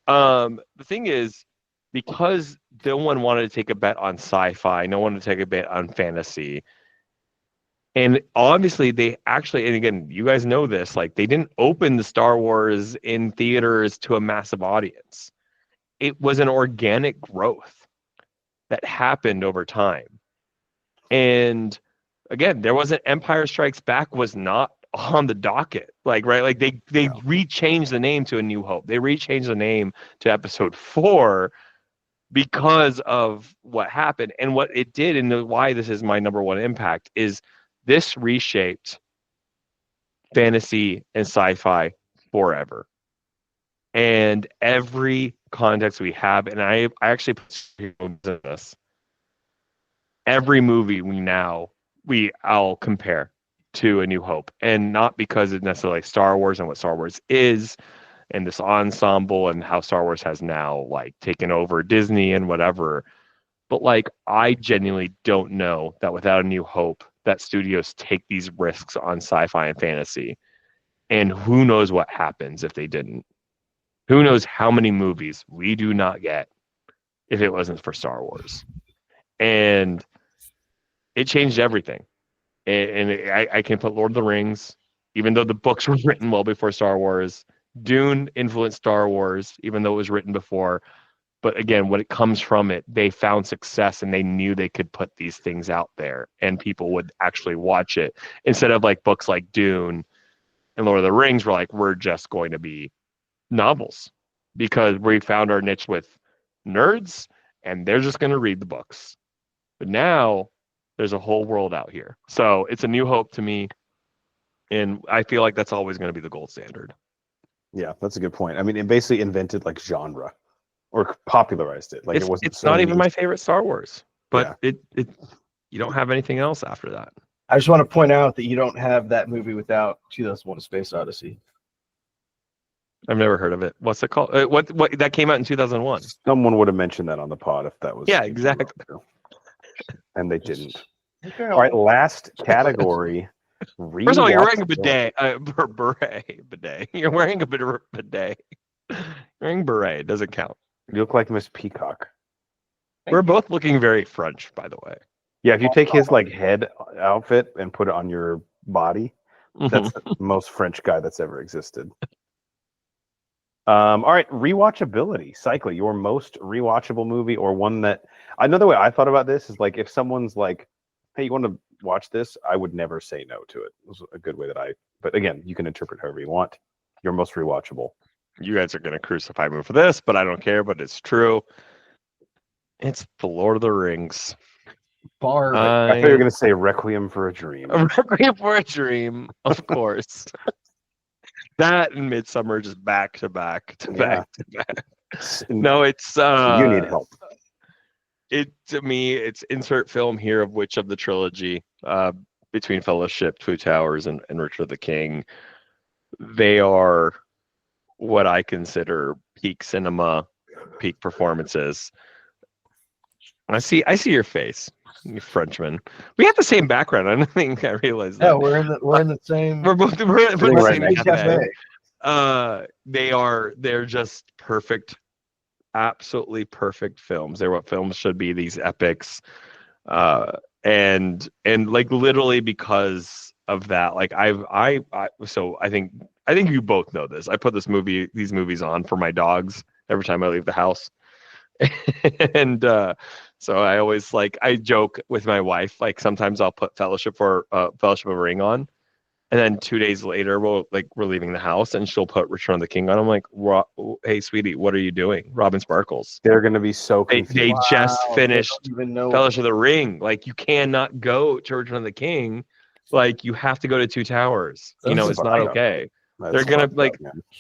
The thing is, because no one wanted to take a bet on sci-fi, no one wanted to take a bet on fantasy. And obviously they actually, and again, you guys know this, like they didn't open the Star Wars in theaters to a massive audience. It was an organic growth that happened over time. And again, there wasn't Empire Strikes Back was not on the docket. Like, right. Like they rechanged the name to A New Hope. They rechanged the name to Episode 4 because of what happened and what it did. And why this is my number one impact is this reshaped fantasy and sci-fi forever. And every context we have, and I actually put this, every movie I'll compare to A New Hope. And not because it's necessarily Star Wars and what Star Wars is, and this ensemble and how Star Wars has now like taken over Disney and whatever. But like, I genuinely don't know that without A New Hope, that studios take these risks on sci-fi and fantasy. And who knows what happens if they didn't. Who knows how many movies we do not get if it wasn't for Star Wars. And it changed everything. And I can put Lord of the Rings, even though the books were written well before Star Wars. Dune influenced Star Wars, even though it was written before. But again, when it comes from it, they found success and they knew they could put these things out there and people would actually watch it. Instead of like books like Dune and Lord of the Rings were like, we're just going to be novels because we found our niche with nerds and they're just going to read the books. But now there's a whole world out here. So it's A New Hope to me. And I feel like that's always going to be the gold standard. Yeah, that's a good point. I mean, it basically invented like genre. Or popularized it. Like it's not even my favorite Star Wars, but it you don't have anything else after that. I just want to point out that you don't have that movie without 2001: A Space Odyssey. I've never heard of it. What's it called? What that came out in 2001? Someone would have mentioned that on the pod if that was. Yeah, exactly. And they didn't. Okay, All right, last category. First of all, you're wearing a bidet, bidet. You're wearing a bidet. You're wearing beret. It doesn't count. You look like Miss Peacock. We're both looking very French, by the way. Yeah, if you take his like head outfit and put it on your body, that's the most French guy that's ever existed. All right, rewatchability. Cycling, your most rewatchable movie, or one that another way I thought about this is like if someone's like, "Hey, you want to watch this?" I would never say no to it. It was a good way that but again, you can interpret however you want. Your most rewatchable. You guys are gonna crucify me for this, but I don't care. But it's true. It's The Lord of the Rings. Bar. I thought you were going to say Requiem for a Dream. Requiem for a Dream, of course. That and Midsummer just back to back to back to back. No, it's you need help. To me, it's insert film here of which of the trilogy, between Fellowship, Two Towers, and Return of the King. They are what I consider peak cinema, peak performances. I see your face, you Frenchman. We have the same background. I don't think I realized that. Yeah, we're in the same. We're in the same cafe. They're just perfect, absolutely perfect films. They're what films should be. These epics, and like literally because of that, like so I think you both know this. I put these movies on for my dogs every time I leave the house. And so I always I joke with my wife, like sometimes I'll put Fellowship of a Ring on, and then 2 days later we're leaving the house and she'll put Return of the King on. I'm like, hey sweetie, what are you doing? Robin Sparkles. They're gonna be so confused. They just finished Fellowship of the Ring. Like you cannot go to Return of the King. Like you have to go to Two Towers. It's not okay. They're gonna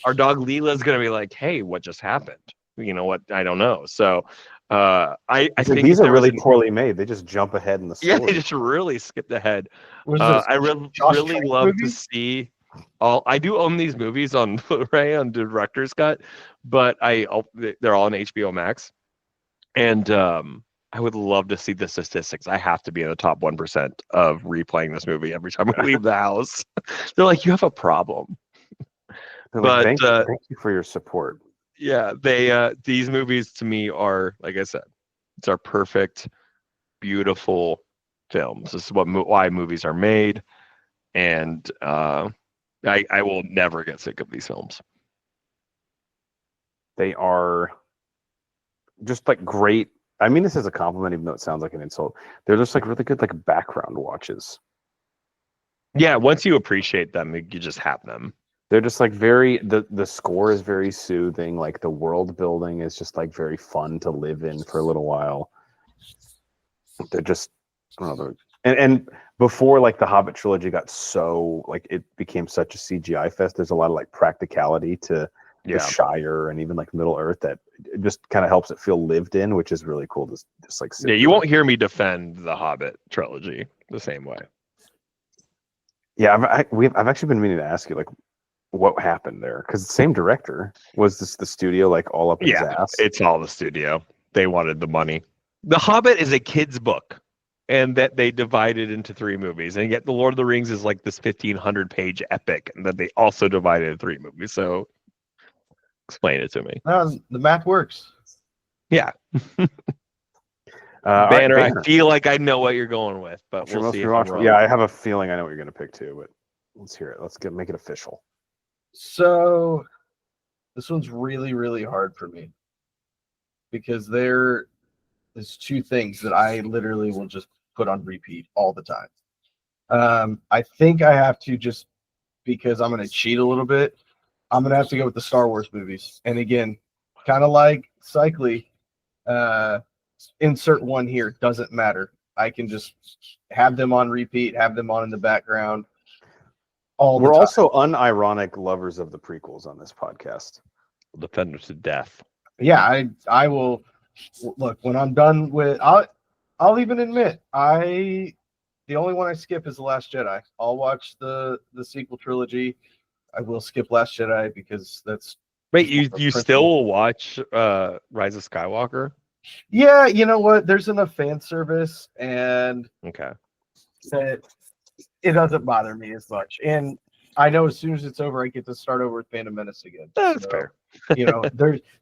our dog Leela's gonna be like, hey, what just happened? You know what? I don't know. So I think these are really poorly made. They just jump ahead in the story. Yeah, they just really skipped ahead. I really love to see all. I do own these movies on Blu-ray on director's cut, but they're all on HBO Max, and I would love to see the statistics. I have to be in the top 1% of replaying this movie every time I leave the house. They're like, you have a problem. But thank you for your support. Yeah, these movies to me are, like I said, it's our perfect, beautiful films. This is why movies are made, and I will never get sick of these films. They are just great. I mean this is a compliment, even though it sounds like an insult. They're just really good background watches. Yeah, once you appreciate them, you just have them. They're just very the score is very soothing. The world building is just very fun to live in for a little while. They're just I don't know. And before the Hobbit trilogy got so it became such a CGI fest, there's a lot of practicality to the Shire and even Middle Earth that it just kind of helps it feel lived in, which is really cool to just sit you won't hear me defend the Hobbit trilogy the same way. Yeah, I've actually been meaning to ask you what happened there, because the same director was the studio all up his ass. It's all the studio. They wanted the money. The Hobbit is a kid's book, and that they divided into 3 movies, and yet the Lord of the Rings is this 1,500-page epic, and that they also divided into 3 movies. So explain it to me. The math works. Yeah. Banner, I feel like I know what you're going with, but we'll see. Yeah, I have a feeling I know what you're going to pick too, but let's hear it. Let's make it official. So this one's really, really hard for me because there's 2 things that I literally will just put on repeat all the time. I think I have to, just because I'm going to cheat a little bit, I'm going to have to go with the Star Wars movies. And again, kind of like Cycly, insert one here, doesn't matter. I can just have them on repeat, have them on in the background. We're also unironic lovers of the prequels on this podcast. We'll defend them to death. Yeah, I will. Look, when I'm done with, I'll even admit, the The only one I skip is The Last Jedi. I'll watch the sequel trilogy. I will skip Last Jedi because that's. Wait, you still will watch Rise of Skywalker? Yeah, you know what? There's enough fan service, and Okay. that it doesn't bother me as much. And I know as soon as it's over, I get to start over with Phantom Menace again. That's fair.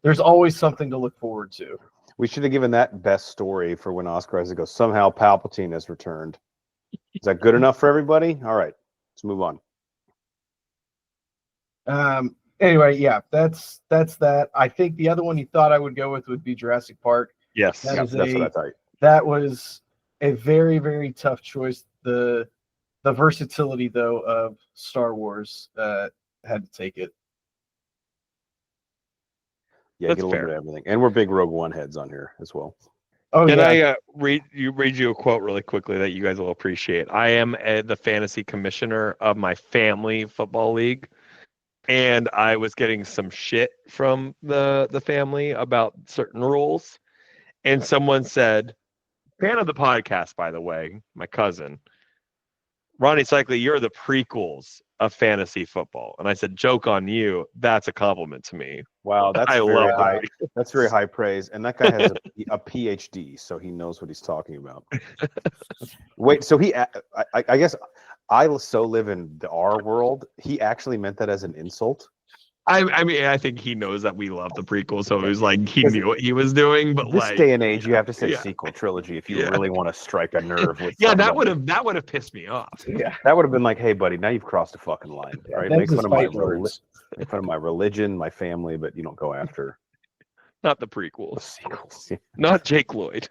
There's always something to look forward to. We should have given that best story for when Oscar Isaac goes, somehow Palpatine has returned. Is that good enough for everybody? All right, let's move on. Anyway, yeah, that's that. I think the other one you thought I would go with would be Jurassic Park. Yes, that's what I thought. That was a very, very tough choice. The versatility, though, of Star Wars had to take it. Yeah, get a little bit of everything. And we're big Rogue One heads on here as well. Oh, Can yeah. I read you a quote really quickly that you guys will appreciate? I am the fantasy commissioner of my family football league, and I was getting some shit from the family about certain rules, and someone said, fan of the podcast, by the way, my cousin, Ronnie Cycli, you're the prequels of fantasy football. And I said, joke on you. That's a compliment to me. Wow, that's that's very high praise. And that guy has a PhD, so he knows what he's talking about. Wait, so I guess I so live in our world. He actually meant that as an insult. I mean, I think he knows that we love the prequel, so it was like he knew what he was doing. But this day and age, you have to say sequel trilogy if you really want to strike a nerve with. Yeah, that would have pissed me off. Yeah, that would have been like, hey, buddy, now you've crossed a fucking line. All right, make fun of my religion, my family, but you don't go after. Not the prequels. The sequels. Yeah. Not Jake Lloyd.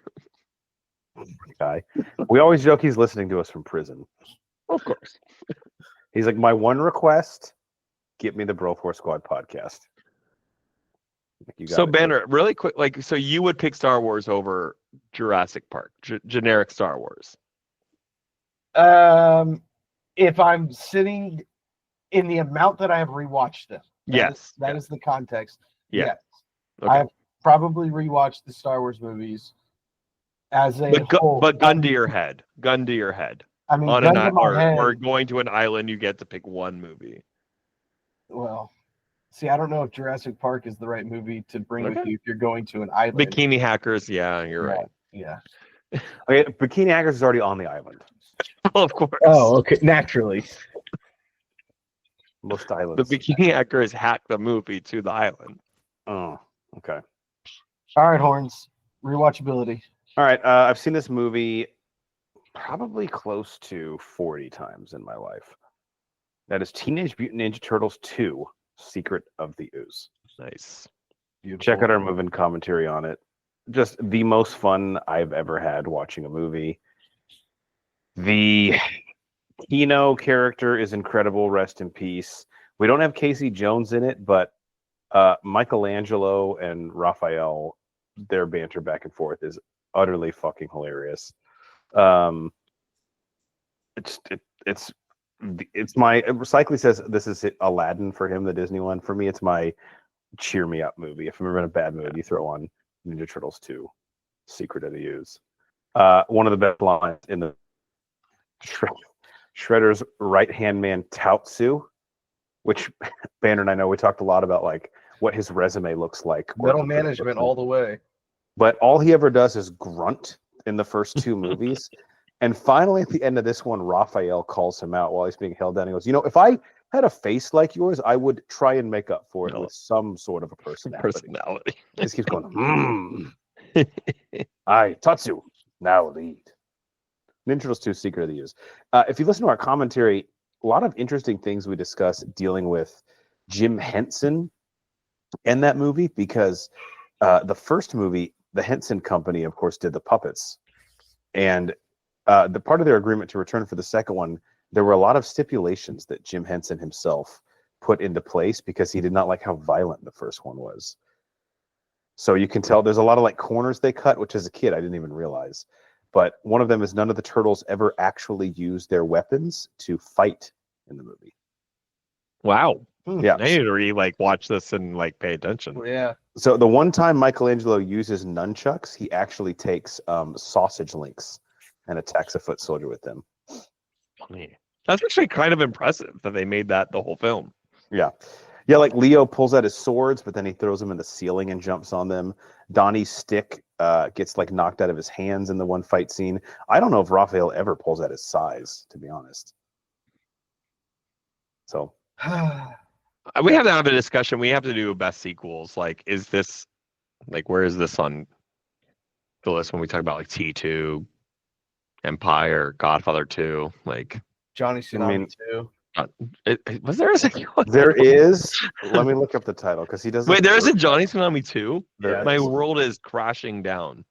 Guy, we always joke he's listening to us from prison. Of course. He's like, my one request. Get me the Bro4 Squad podcast. So Banner, really quick, so you would pick Star Wars over Jurassic Park, generic Star Wars? If I'm sitting in the amount that I have rewatched them, that is the context. Yeah. Yes. Okay. I have probably rewatched the Star Wars movies as a whole. But gun to your head. I mean, or going to an island, you get to pick one movie. Well, see, I don't know if Jurassic Park is the right movie to bring with you if you're going to an island. Bikini Hackers, yeah, you're right. Yeah. Okay, Bikini Hackers is already on the island. Well, of course. Oh, okay. Naturally. Most islands. The Bikini Hackers hacked the movie to the island. Oh, okay. All right, Horns. Rewatchability. All right, I've seen this movie probably close to 40 times in my life. That is Teenage Mutant Ninja Turtles 2, Secret of the Ooze. Nice. Beautiful. Check out our movie commentary on it. Just the most fun I've ever had watching a movie. The Kino character is incredible. Rest in peace. We don't have Casey Jones in it, but Michelangelo and Raphael, their banter back and forth is utterly fucking hilarious. It's my Cycli says this is Aladdin for him, the Disney one. For me, it's my cheer me up movie. If I'm ever in a bad mood, you throw on Ninja Turtles 2, Secret of the Ooze. One of the best lines in the Shredder's right hand man Tautsu, which Banner and I know we talked a lot about, like what his resume looks like. Middle management all the way. But all he ever does is grunt in the first two movies. And finally, at the end of this one, Raphael calls him out while he's being held down. He goes, if I had a face like yours, I would try and make up for it with some sort of a personality. He just keeps going, I, Tatsu, now lead. Ninja Turtles 2, Secret of the Ooze. If you listen to our commentary, a lot of interesting things we discuss dealing with Jim Henson and that movie, because the first movie, the Henson Company, of course, did the puppets. And the part of their agreement to return for the second one, there were a lot of stipulations that Jim Henson himself put into place because he did not like how violent the first one was. So you can tell there's a lot of like corners they cut, which as a kid I didn't even realize. But one of them is none of the turtles ever actually used their weapons to fight in the movie. Wow. Yeah. I need to watch this and pay attention. Yeah. So the one time Michelangelo uses nunchucks, he actually takes sausage links and attacks a foot soldier with them. funny. That's actually kind of impressive that they made that the whole film. Yeah. Yeah, like Leo pulls out his swords, but then he throws them in the ceiling and jumps on them. Donnie's stick gets like knocked out of his hands in the one fight scene. I don't know if Raphael ever pulls out his size, to be honest. So we have to have a discussion. We have to do best sequels. Like, is this like where is this on the list when we talk about like T2, Empire, Godfather 2? Like Johnny Tsunami 2. Was there a sequel? there is. Let me look up the title because he doesn't. Wait, there is a Johnny Tsunami 2? Yeah, My world is crashing down.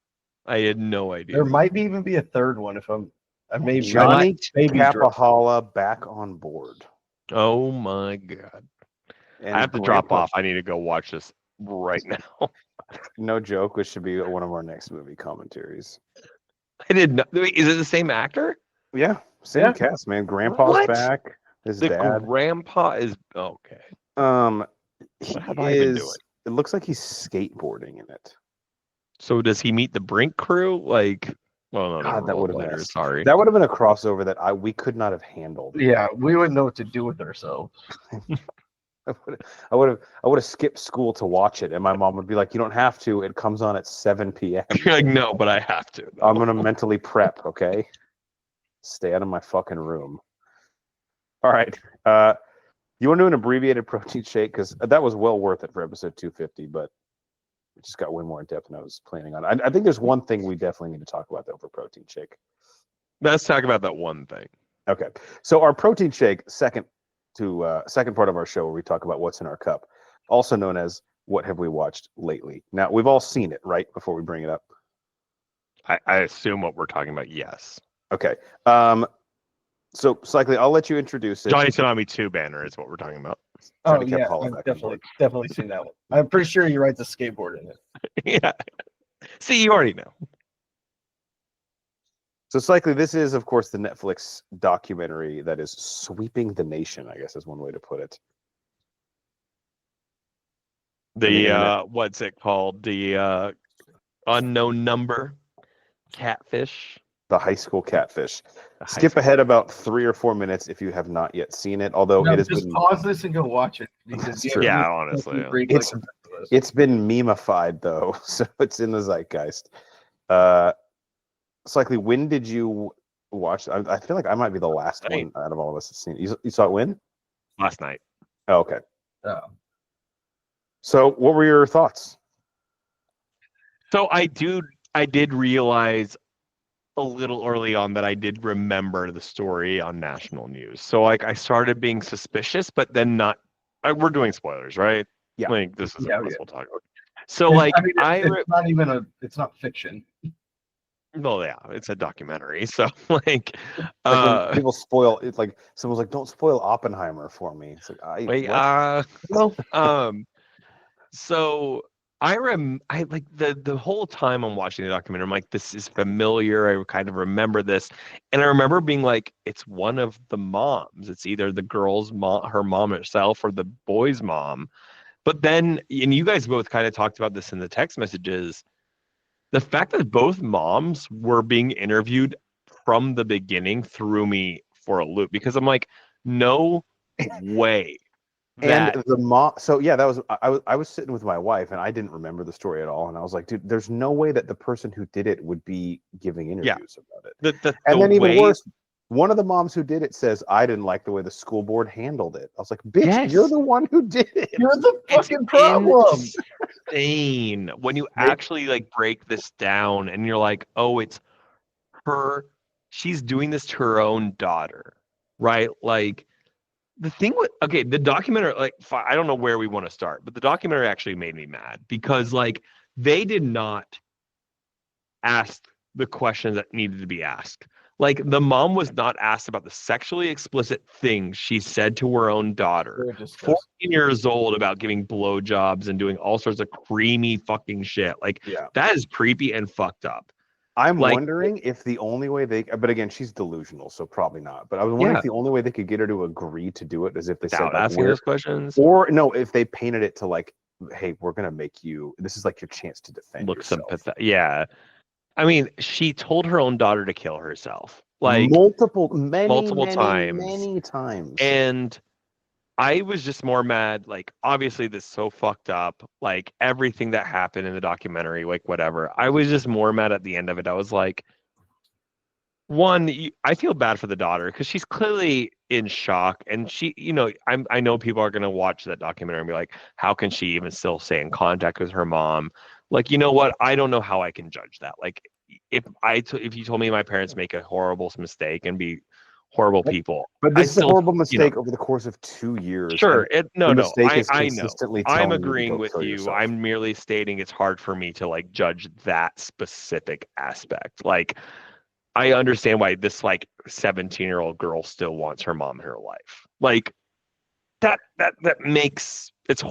I had no idea. There might even be a third one if I may Johnny maybe Capahala back on board. Oh my god. And I have to drop off. I need to go watch this right now. No joke. This should be one of our next movie commentaries. I did not. Wait, is it the same actor? Yeah, same cast, man. Grandpa's What? back. His The dad. grandpa is okay. He What have I been doing? It looks like he's skateboarding in it. So does he meet the Brink crew? Like, well, no, God, that would have been later. Sorry. That would have been a crossover that we could not have handled. Yeah, we wouldn't know what to do with ourselves. I would have skipped school to watch it, and my mom would be like, "You don't have to. It comes on at 7 p.m." You're like, no, but I have to. I'm gonna mentally prep. Okay, stay out of my fucking room. All right. You want to do an abbreviated protein shake because that was well worth it for episode 250, but it just got way more in depth than I was planning on. I think there's one thing we definitely need to talk about though for protein shake. Let's talk about that one thing. Okay, so our protein shake, second part of our show where we talk about what's in our cup, also known as what have we watched lately. Now we've all seen it, right? Before we bring it up, I assume what we're talking about. Yes. Okay. So Cycly, I'll let you introduce it. Johnny Tsunami 2 banner is what we're talking about. Oh yeah, I've definitely seen that one. I'm pretty sure he rides a skateboard in it. Yeah. See, you already know. So Cycly, this is of course the Netflix documentary that is sweeping the nation, I guess is one way to put it. What's it called? The unknown number Catfish. The high school Catfish. Skip ahead about 3 or 4 minutes if you have not yet seen it. Although it has just been pause this and go watch it. Because yeah, honestly, it's been memeified though, so it's in the zeitgeist. Cycly, when did you watch? I feel like I might be the last one out of all of us that's seen it. You saw it when? Last night. Oh, okay. So, what were your thoughts? So I did realize a little early on that I did remember the story on national news. So like I started being suspicious, but then not. We're doing spoilers, right? Yeah. Like this is what we'll talk about. So like it's not fiction. Well, yeah, it's a documentary. So like people spoil it. Like someone's like, "Don't spoil Oppenheimer for me." It's like, So I like the whole time I'm watching the documentary, I'm like, this is familiar. I kind of remember this. And I remember being like, it's one of the moms. It's either the girl's mom, her mom herself, or the boy's mom. But then, and you guys both kind of talked about this in the text messages, the fact that both moms were being interviewed from the beginning threw me for a loop because I'm like, no way. And the mom, so yeah, that was I was sitting with my wife and I didn't remember the story at all, and I was like, dude, there's no way that the person who did it would be giving interviews about it. And then even worse, one of the moms who did it says, I didn't like the way the school board handled it. I was like, bitch, you're the one who did it. You're the fucking problem. Insane when you actually like break this down and you're like, oh, it's her. She's doing this to her own daughter, right? Like. The thing with the documentary, like I don't know where we want to start, but the documentary actually made me mad because like they did not ask the questions that needed to be asked. Like the mom was not asked about the sexually explicit things she said to her own daughter, 14 years old, about giving blowjobs and doing all sorts of creamy fucking shit. Like that is creepy and fucked up. I'm wondering if the only way but again, she's delusional, so probably not. But I was wondering if the only way they could get her to agree to do it is if they said, asking those questions, or no, if they painted it to like, hey, we're gonna make you. This is like your chance to defend yourself. Yeah, I mean, she told her own daughter to kill herself. like multiple times. And I was just more mad. Like, obviously, this is so fucked up. Like, everything that happened in the documentary, like, whatever. I was just more mad at the end of it. I was like, one, I feel bad for the daughter because she's clearly in shock. And she, I know people are going to watch that documentary and be like, how can she even still stay in contact with her mom? Like, you know what? I don't know how I can judge that. Like, if you told me my parents make a horrible mistake and be horrible people, but this is a horrible mistake you know, over the course of 2 years. Sure. The mistake is I know. consistently I'm telling you to agreeing go with kill you. yourself. I'm merely stating it's hard for me to like judge that specific aspect. Like, I understand why this like 17-year-old girl still wants her mom in her life. Like that makes it's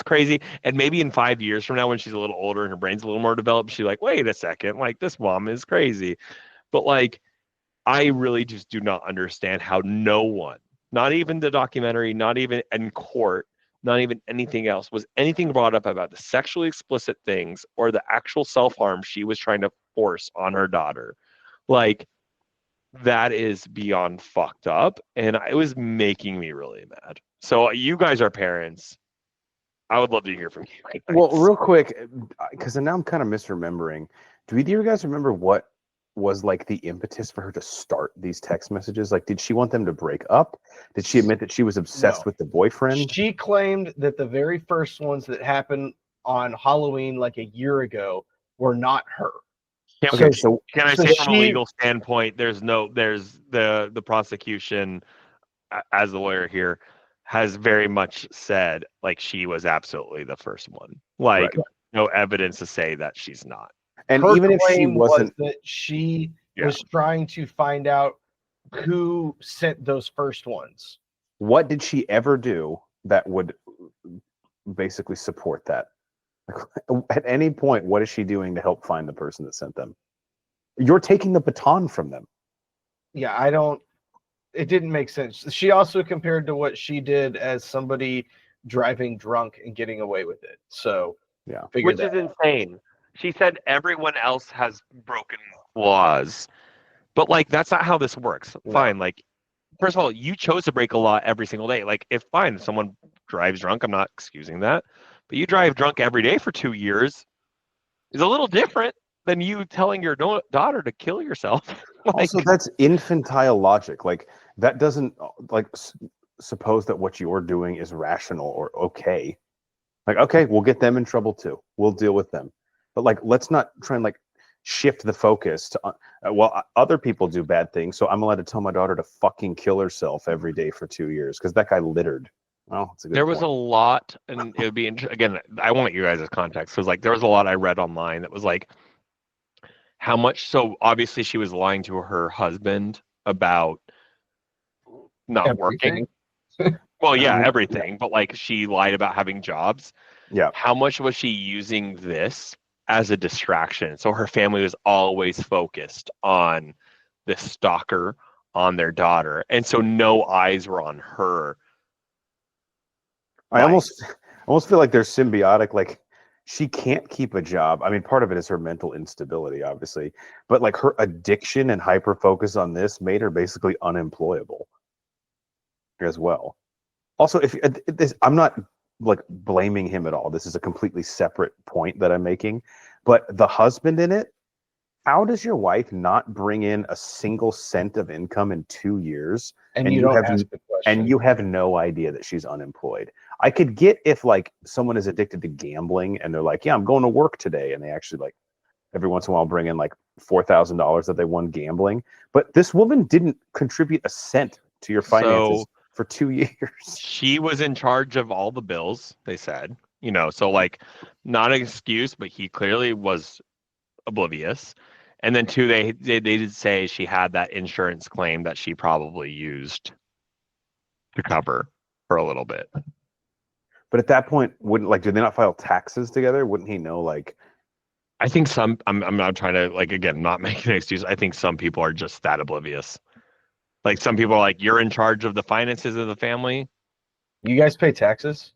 crazy. And maybe in 5 years from now, when she's a little older and her brain's a little more developed, she's like, wait a second, like this mom is crazy. But like, I really just do not understand how no one, not even the documentary, not even in court, not even anything else, was anything brought up about the sexually explicit things or the actual self-harm she was trying to force on her daughter. Like, that is beyond fucked up. And it was making me really mad. So you guys are parents. I would love to hear from you guys. Well, real quick, because now I'm kind of misremembering. Do either of you guys remember what was like the impetus for her to start these text messages? Like, did she want them to break up? Did she admit that she was obsessed with the boyfriend? She claimed that the very first ones that happened on Halloween like a year ago were not her. Okay, so can I say from a legal standpoint, there's the prosecution, as the lawyer here, has very much said like she was absolutely the first one. Like, no evidence to say that she's not. And her even if she wasn't, that she was trying to find out who sent those first ones. What did she ever do that would basically support that? At any point, what is she doing to help find the person that sent them? You're taking the baton from them. Yeah, it didn't make sense. She also compared to what she did as somebody driving drunk and getting away with it. So, which is insane. She said everyone else has broken laws, but like, that's not how this works. No. Fine. Like, first of all, you chose to break a law every single day. Like, if someone drives drunk, I'm not excusing that, but you drive drunk every day for 2 years is a little different than you telling your daughter to kill yourself. Like, also, that's infantile logic. Like, that doesn't like suppose that what you're doing is rational or okay. Like, okay, we'll get them in trouble too. We'll deal with them. But like, let's not try and like shift the focus to other people do bad things, so I'm allowed to tell my daughter to fucking kill herself every day for 2 years because that guy littered. Well, that's a good there point. Was a lot, and it would be again, I want you guys as context, because like there was a lot I read online that was like how much. So obviously she was lying to her husband about not working. Well, yeah, everything, but like she lied about having jobs. Yeah. How much was she using this as a distraction? So her family was always focused on the stalker, on their daughter, and so no eyes were on her. I almost feel like they're symbiotic. Like, she can't keep a job. I mean, part of it is her mental instability, obviously, but like her addiction and hyper focus on this made her basically unemployable as well. Also, I'm not like blaming him at all. This is a completely separate point that I'm making. But the husband in it, how does your wife not bring in a single cent of income in 2 years? And you have no idea that she's unemployed. I could get if like someone is addicted to gambling and they're like, yeah, I'm going to work today, and they actually like every once in a while bring in like $4,000 that they won gambling. But this woman didn't contribute a cent to your finances for 2 years. She was in charge of all the bills, they said. So like, not an excuse, but he clearly was oblivious. And then two, they did say she had that insurance claim that she probably used to cover for a little bit. But at that point, do they not file taxes together? Wouldn't he know? Like, I think I'm not trying to like, again, not make an excuse. I think some people are just that oblivious. Like, some people are like, you're in charge of the finances of the family. You guys pay taxes?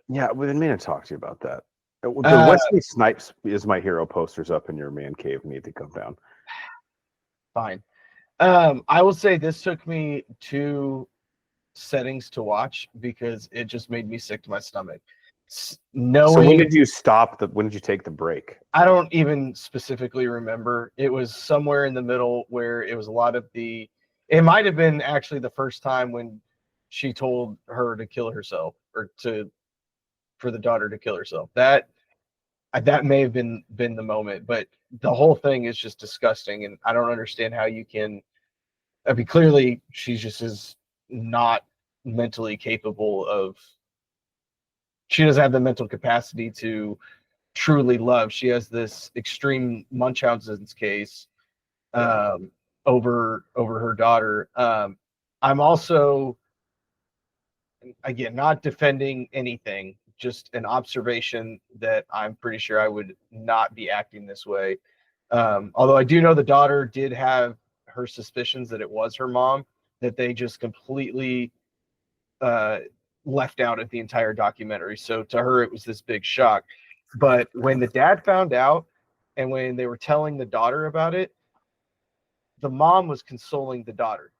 Yeah, we've been meaning to talk to you about that. The Wesley Snipes is my hero posters up in your man cave need to come down. Fine. I will say this took me 2 settings to watch because it just made me sick to my stomach. So when did you stop? When did you take the break? I don't even specifically remember. It was somewhere in the middle where it was a lot of the. It might have been actually the first time when she told her to kill herself or for the daughter to kill herself. That may have been the moment, but the whole thing is just disgusting, and I don't understand how you can. I mean, clearly she just is not mentally capable of. She doesn't have the mental capacity to truly love. She has this extreme Munchausen's case over her daughter. I'm also, again, not defending anything, just an observation that I'm pretty sure I would not be acting this way. Although I do know the daughter did have her suspicions that it was her mom, that they just completely left out of the entire documentary. So to her, it was this big shock. But when the dad found out and when they were telling the daughter about it, the mom was consoling the daughter.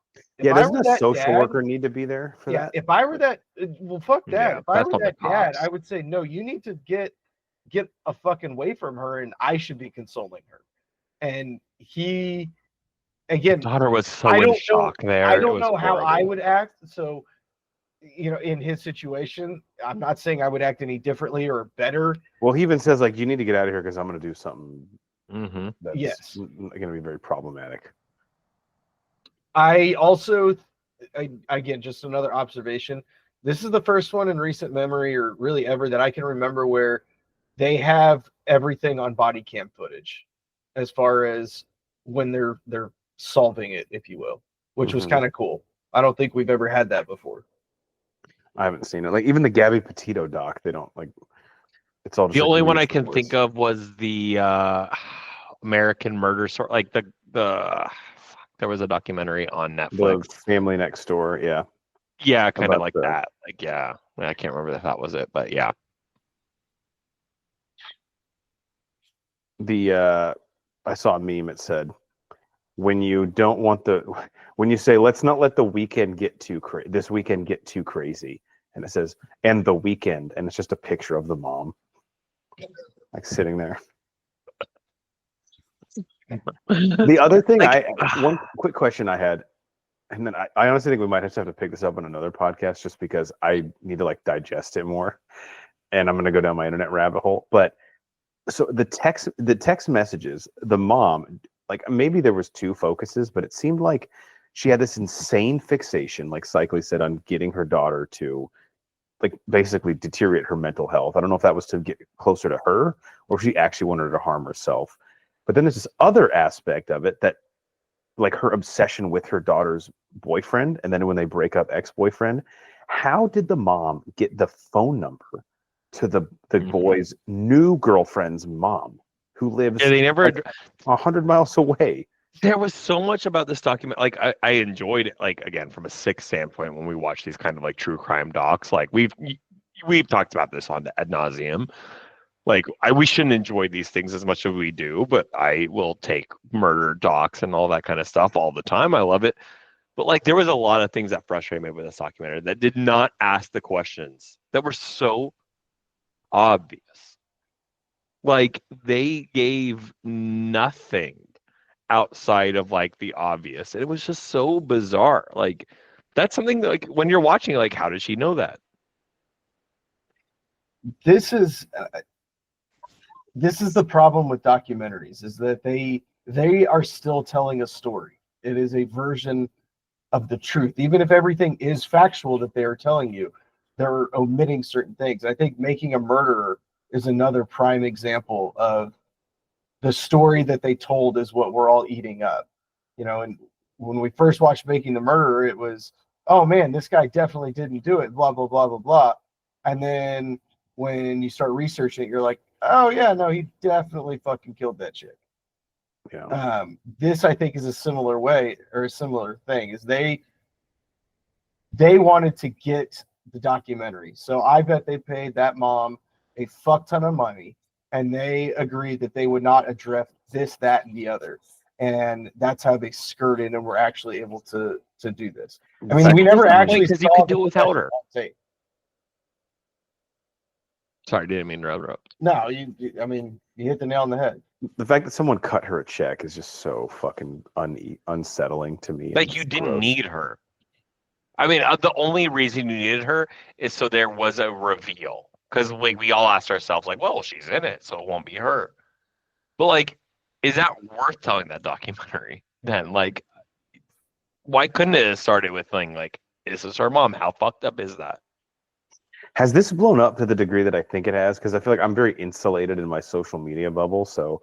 Doesn't a social worker need to be there for that? If I were that, well, fuck that. Yeah, if I were that dad, I would say, no, you need to get a fucking way from her, and I should be consoling her. And he, again, the daughter was so in shock there. I don't know how I would act. So, in his situation, I'm not saying I would act any differently or better. Well, he even says, like, you need to get out of here because I'm going to do something that's going to be very problematic. I also, again, just another observation. This is the first one in recent memory, or really ever, that I can remember where they have everything on body cam footage, as far as when they're solving it, if you will, which was kind of cool. I don't think we've ever had that before. I haven't seen it. Like even the Gabby Petito doc, they don't like. It's all just the only one I can think of was the American Murder Story, like the there was a documentary on Netflix. The Family Next Door, yeah. Yeah, kind of like that. Like, yeah. I can't remember if that was it, but yeah. I saw a meme, it said, when you say, let's not let the weekend get too this weekend get too crazy. And it says, and the weekend. And it's just a picture of the mom, like sitting there. The other thing, one quick question I had, and then I honestly think we might have to pick this up on another podcast just because I need to like digest it more, and I'm going to go down my internet rabbit hole. But so the text messages, the mom, like maybe there was 2 focuses, but it seemed like she had this insane fixation, like Cycly said, on getting her daughter to like basically deteriorate her mental health. I don't know if that was to get closer to her or if she actually wanted her to harm herself. But then there's this other aspect of it that, like her obsession with her daughter's boyfriend, and then when they break up, ex-boyfriend. How did the mom get the phone number to the boy's new girlfriend's mom, who lives they never like 100 miles away? There was so much about this document. Like I enjoyed it. Like again, from a sick standpoint, when we watch these kind of like true crime docs, like we've talked about this on ad nauseum. Like we shouldn't enjoy these things as much as we do, but I will take murder docs and all that kind of stuff all the time. I love it. But like there was a lot of things that frustrated me with this documentary that did not ask the questions that were so obvious. Like they gave nothing outside of like the obvious. And it was just so bizarre. Like that's something that, like when you're watching, like how did she know that? This is the problem with documentaries, is that they are still telling a story. It is a version of the truth. Even if everything is factual that they are telling you, they're omitting certain things. I think Making a Murderer is another prime example of the story that they told is what we're all eating up. And when we first watched Making the Murderer, it was, oh man, this guy definitely didn't do it, blah, blah, blah, blah, blah. And then when you start researching it, you're like, oh yeah, no, he definitely fucking killed that chick. Yeah. This I think is a similar way, or a similar thing, is they wanted to get the documentary. So I bet they paid that mom a fuck ton of money, and they agreed that they would not address this, that, and the other. and that's how they skirted and were actually able to do this. I mean, we never actually because you saw could the do it without her. on tape. Sorry, didn't mean to interrupt. No, I mean, you hit the nail on the head. The fact that someone cut her a check is just so fucking unsettling to me. Like, you didn't need her. I mean, the only reason you needed her is so there was a reveal. Because like we all asked ourselves, like, well, she's in it, so it won't be her. But like, is that worth telling that documentary? Then, like, why couldn't it have started with like, is this her mom? How fucked up is that? Has this blown up to the degree that I think it has? Because I feel like I'm very insulated in my social media bubble, so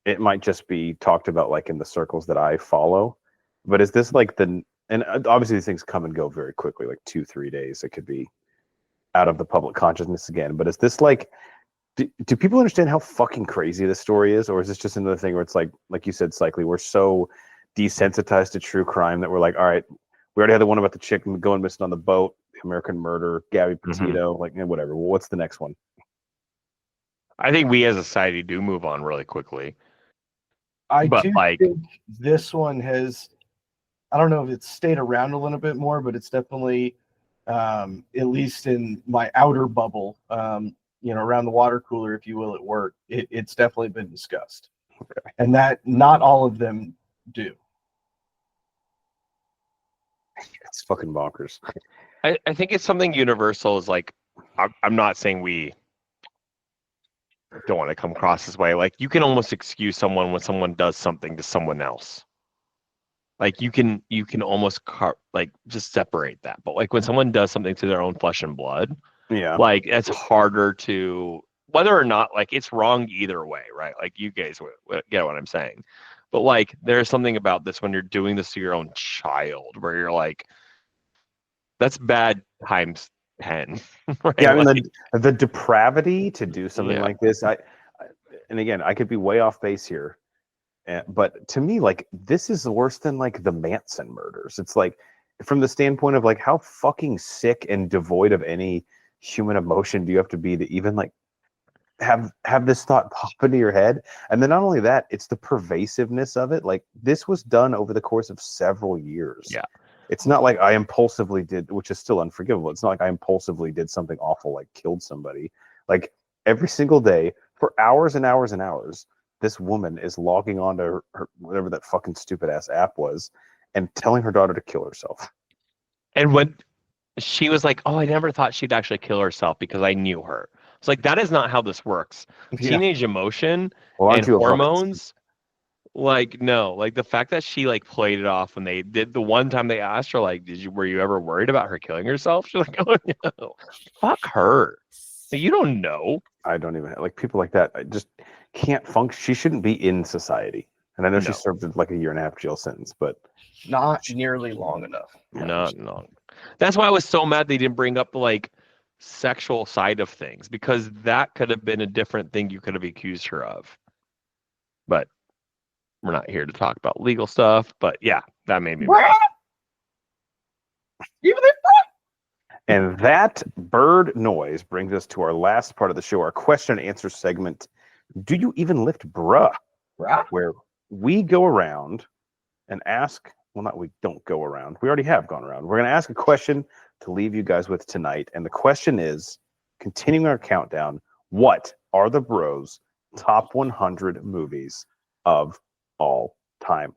it might just be talked about like in the circles that I follow. But is this like and obviously these things come and go very quickly, like 2-3 days. It could be out of the public consciousness again. But is this like, do people understand how fucking crazy this story is? Or is this just another thing where it's like you said, Cycly, we're so desensitized to true crime that we're like, all right, we already had the one about the chick going missing on the boat, American Murder, Gabby Petito, like whatever. Well, what's the next one? I think we as a society do move on really quickly. I think this one has, I don't know if it's stayed around a little bit more, but it's definitely, at least in my outer bubble, around the water cooler, if you will, at work, it's definitely been discussed. Okay. And that not all of them do. It's fucking bonkers. I think it's something universal. Is like, I'm not saying we don't want to come across this way. Like, you can almost excuse someone when someone does something to someone else. Like, you can almost just separate that. But like when someone does something to their own flesh and blood, yeah, like it's harder to, whether or not like it's wrong either way, right? Like, you guys get what I'm saying. But like, there's something about this when you're doing this to your own child where you're like, that's bad times 10. Right? Yeah, I mean the depravity to do something Yeah. like this. And again, I could be way off base here, but to me, like, this is worse than like the Manson murders. It's like, from the standpoint of like, how fucking sick and devoid of any human emotion do you have to be to even like have this thought pop into your head? And then not only that, it's the pervasiveness of it. Like, this was done over the course of several years. Yeah. It's not like I impulsively did, which is still unforgivable. It's not like I impulsively did something awful, like killed somebody. Like, every single day for hours and hours and hours, this woman is logging on to her whatever that fucking stupid ass app was and telling her daughter to kill herself. And when she was like, oh, I never thought she'd actually kill herself because I knew her. It's like, that is not how this works. Yeah. Teenage emotion Well, and hormones. Like, no, like the fact that she like played it off when they did the one time they asked her, like, were you ever worried about her killing herself? She's like, oh no, fuck her. Like, you don't know. I don't even like people like that. I just can't function. She shouldn't be in society. And I know she served like a 1.5 jail sentence, but not nearly long enough. Not long. That's why I was so mad they didn't bring up the like sexual side of things, because that could have been a different thing you could have accused her of. But we're not here to talk about legal stuff. But yeah, that made me mad. And that bird noise brings us to our last part of the show, our question and answer segment. Do you even lift bruh? Where we go around and ask, well, not we don't go around. We already have gone around. We're going to ask a question to leave you guys with tonight. And the question is, continuing our countdown, what are the bros' top 100 movies of all time?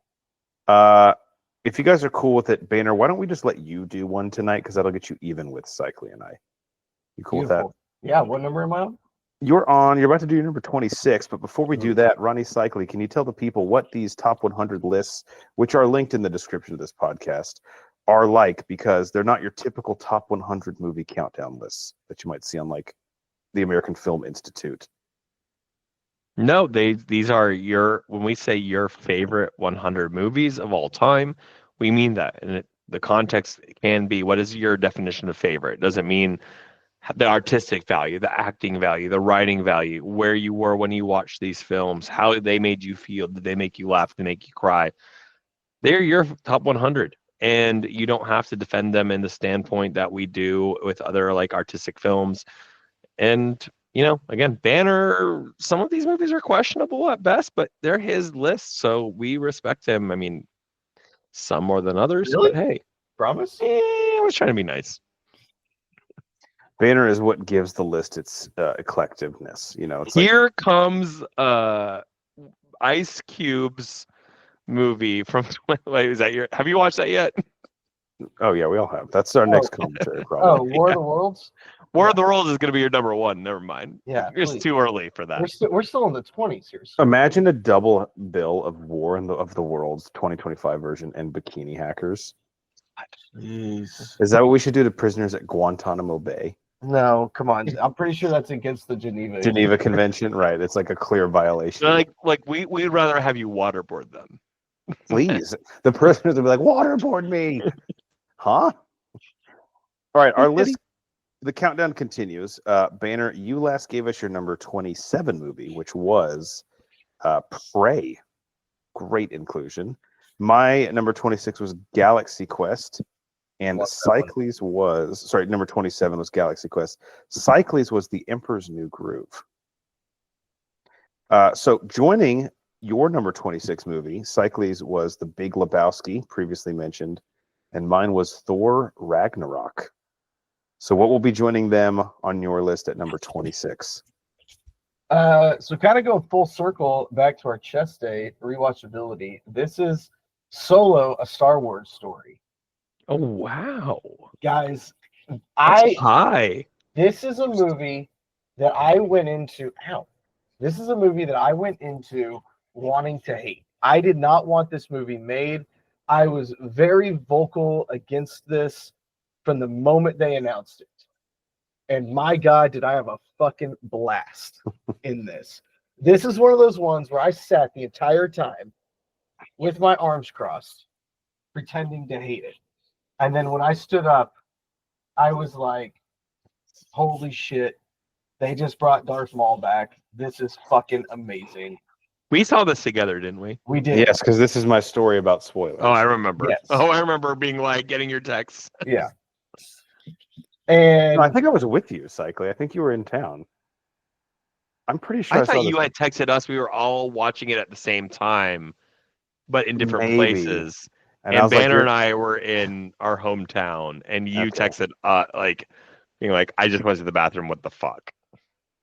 If you guys are cool with it, Banner, why don't we just let you do one tonight? Because that'll get you even with Cycly and I. You cool with that? Yeah, what number am I on? You're about to do your number 26, but before we do that, Ronnie Cycly, can you tell the people what these top 100 lists, which are linked in the description of this podcast, are like? Because they're not your typical top 100 movie countdown lists that you might see on like the American Film Institute. No, these are when we say your favorite 100 movies of all time, we mean that. And the context can be, what is your definition of favorite? It doesn't mean the artistic value, the acting value, the writing value, where you were when you watched these films, how they made you feel. Did they make you laugh? Did they make you cry? They're your top 100. And you don't have to defend them in the standpoint that we do with other like artistic films. And again, Banner, some of these movies are questionable at best, but they're his list, so we respect him. I mean, some more than others, Really? but hey. Promise? I was trying to be nice. Banner is what gives the list its eclecticness. It's Here comes Ice Cube's movie from wait, have you watched that yet? oh yeah, we all have. That's our next commentary, Oh, probably. War of the Worlds? War of the Worlds is going to be your number one. Never mind. Yeah, It's please. too early for that. We're still in the 20s here. So. Imagine a double bill of War of the Worlds 2025 version and Bikini Hackers. Jeez. Is that what we should do to prisoners at Guantanamo Bay? No, come on. I'm pretty sure that's against the Geneva Convention, right? It's like a clear violation. We'd rather have you waterboard them. Please, the prisoners will be like, waterboard me, huh? All right, our list. The countdown continues. Banner, you last gave us your number 27 movie, which was Prey. Great inclusion. My number 26 was Galaxy Quest. And Cycles was, number 27 was Galaxy Quest. Cycles was The Emperor's New Groove. So joining your number 26 movie, Cycles was The Big Lebowski, previously mentioned, and mine was Thor Ragnarok. So what will be joining them on your list at number 26? So kind of go full circle back to our chest day rewatchability. This is Solo, a Star Wars story. Oh wow, guys! This is a movie that I went into. This is a movie that I went into wanting to hate. I did not want this movie made. I was very vocal against this from the moment they announced it. And my God, did I have a fucking blast in this. This is one of those ones where I sat the entire time with my arms crossed, pretending to hate it. And then when I stood up, I was like, holy shit, they just brought Darth Maul back. This is fucking amazing. We saw this together, didn't we? We did. Yes, because this is my story about spoilers. Oh, I remember. Yes. Oh, I remember being like, getting your texts. Yeah. And no, I think I was with you, Cycly. I think you were in town. I'm pretty sure I thought you had texted us. We were all watching it at the same time, but in different places. And Banner and I were in our hometown, and you texted being like, I just went to the bathroom. What the fuck?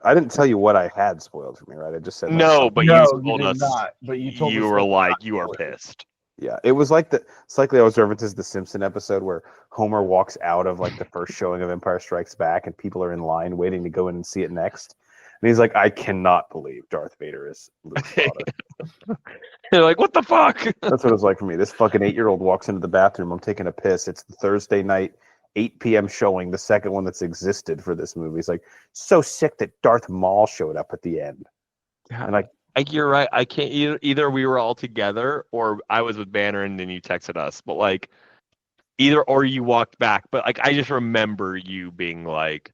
I didn't tell you what I had spoiled for me, right? I just said no, but no, you told us. Not, but you told you us were like, you are pissed. Yeah, it was like Cycly always references the Simpson episode where Homer walks out of like the first showing of Empire Strikes Back, and people are in line waiting to go in and see it next. And he's like, I cannot believe Darth Vader is Luke's father. They're like, what the fuck? That's what it was like for me. This fucking 8-year-old walks into the bathroom. I'm taking a piss. It's the Thursday night, 8 p.m. showing, the second one that's existed for this movie. He's like, so sick that Darth Maul showed up at the end. Yeah. And you're right. I can't either we were all together or I was with Banner and then you texted us. But like either or you walked back. But like I just remember you being like,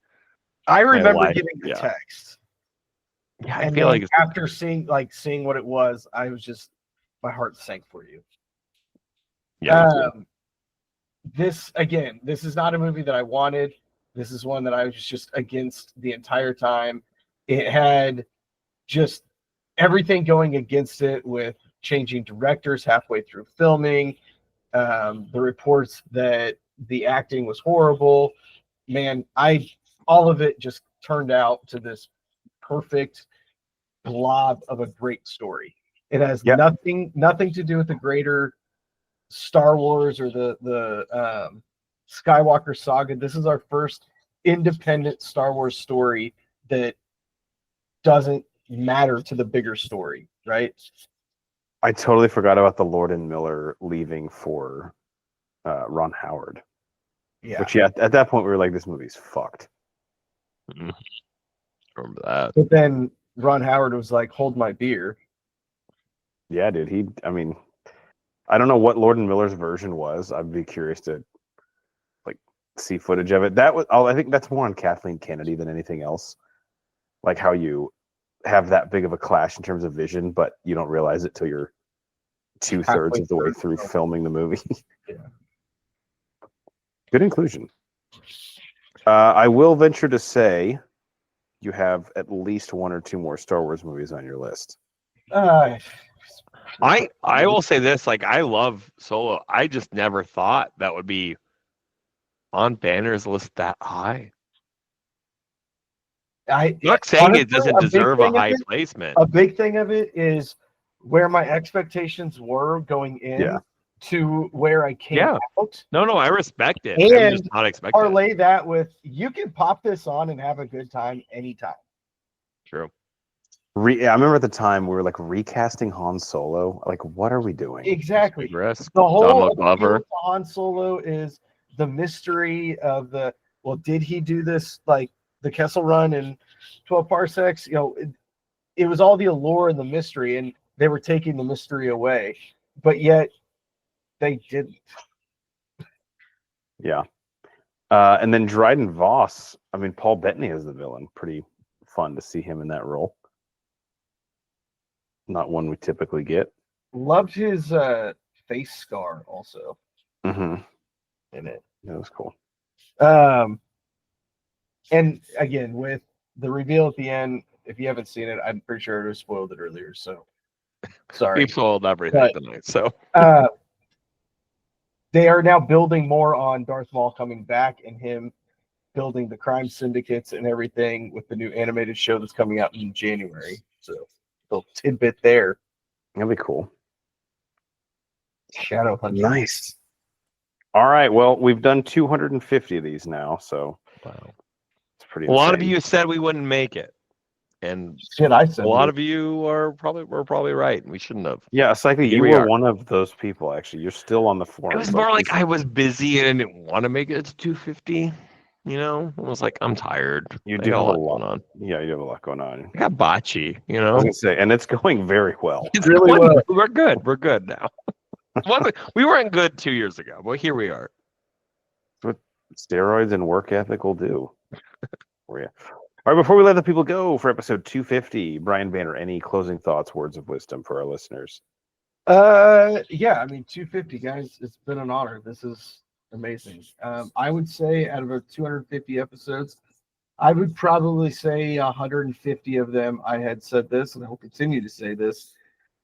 I remember getting the text. Yeah, I and feel like after seeing what it was, I was just my heart sank for you. Yeah. This is not a movie that I wanted. This is one that I was just against the entire time. It had just everything going against it with changing directors halfway through filming, the reports that the acting was horrible. Man, all of it just turned out to this perfect blob of a great story. It has nothing to do with the greater Star Wars or the Skywalker saga. This is our first independent Star Wars story that doesn't matter to the bigger story, right? I totally forgot about the Lord and Miller leaving for Ron Howard. Yeah. Which at that point we were like, this movie's fucked. Mm-hmm. Remember that. But then Ron Howard was like, hold my beer. Yeah, dude. I don't know what Lord and Miller's version was. I'd be curious to see footage of it. I think that's more on Kathleen Kennedy than anything else. Like how you have that big of a clash in terms of vision, but you don't realize it till you're 2/3 of the way through filming the movie. Yeah. Good inclusion. I will venture to say you have at least 1 or 2 more Star Wars movies on your list. I will say this, like, I love Solo. I just never thought that would be on Banner's list that high. I'm not saying it doesn't deserve a high placement. A big thing of it is where my expectations were going in to where I came out. No, I respect it. And I'm just not expecting parlay that with, you can pop this on and have a good time anytime. True. I remember at the time we were like recasting Han Solo. Like, what are we doing? Exactly. The whole appeal to Han Solo is the mystery of did he do this, like the Kessel Run in 12 parsecs? It was all the allure and the mystery, and they were taking the mystery away, but yet they didn't. Yeah. And then Dryden Voss. I mean, Paul Bettany as the villain. Pretty fun to see him in that role. Not one we typically get. Loved his face scar also. Mm-hmm. In it. That was cool. And again, with the reveal at the end, if you haven't seen it, I'm pretty sure I spoiled it earlier. So sorry. We spoiled everything tonight. So they are now building more on Darth Maul coming back and him building the crime syndicates and everything with the new animated show that's coming out in January. So little tidbit there. That'd be cool. Shadow Hunter. Nice. All right. Well, we've done 250 of these now, so wow, it's pretty. A lot of you said we wouldn't make it, and I said a lot of you were probably right. We shouldn't have. Yeah, Cycle, you were one of those people. Actually, you're still on the forum. It was more like I was busy and I didn't want to make it to 250. I was like, I'm tired. You do have a lot going on. Yeah, you have a lot going on. I got botchy, I was gonna say, and it's going very well. It's really well. We're good. We're good now. We weren't good 2 years ago, but here we are. That's what steroids and work ethic will do for you. All right, before we let the people go for episode 250, Brian Banner, any closing thoughts, words of wisdom for our listeners? Yeah, I mean, 250, guys. It's been an honor. This is amazing. I would say out of our 250 episodes, I would probably say 150 of them I had said this, and I will continue to say this.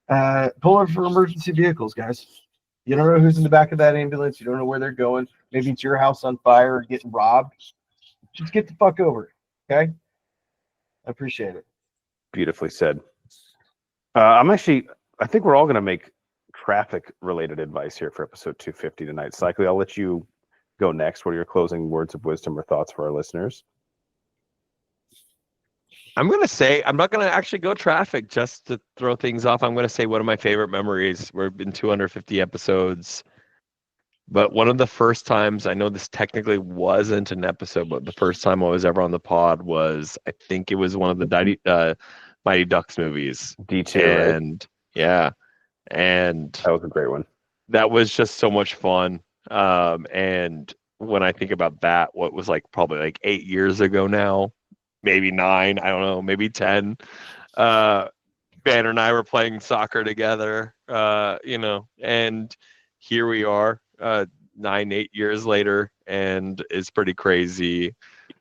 Pull over for emergency vehicles, guys. You don't know who's in the back of that ambulance. You don't know where they're going. Maybe it's your house on fire or getting robbed. Just get the fuck over it, okay? I appreciate it. Beautifully said. I think we're all going to make traffic-related advice here for episode 250 tonight. Cycly, I'll let you go next. What are your closing words of wisdom or thoughts for our listeners? I'm going to say, I'm not going to actually go traffic just to throw things off. I'm going to say one of my favorite memories. We've been 250 episodes. But one of the first times, I know this technically wasn't an episode, but the first time I was ever on the pod was, I think it was one of the Mighty Ducks movies. D2, and right? Yeah. And that was a great one. That was just so much fun. And when I think about that, what was probably 8 years ago now, maybe 9, I don't know, maybe 10. Banner and I were playing soccer together, and here we are 9-8 years later, and it's pretty crazy.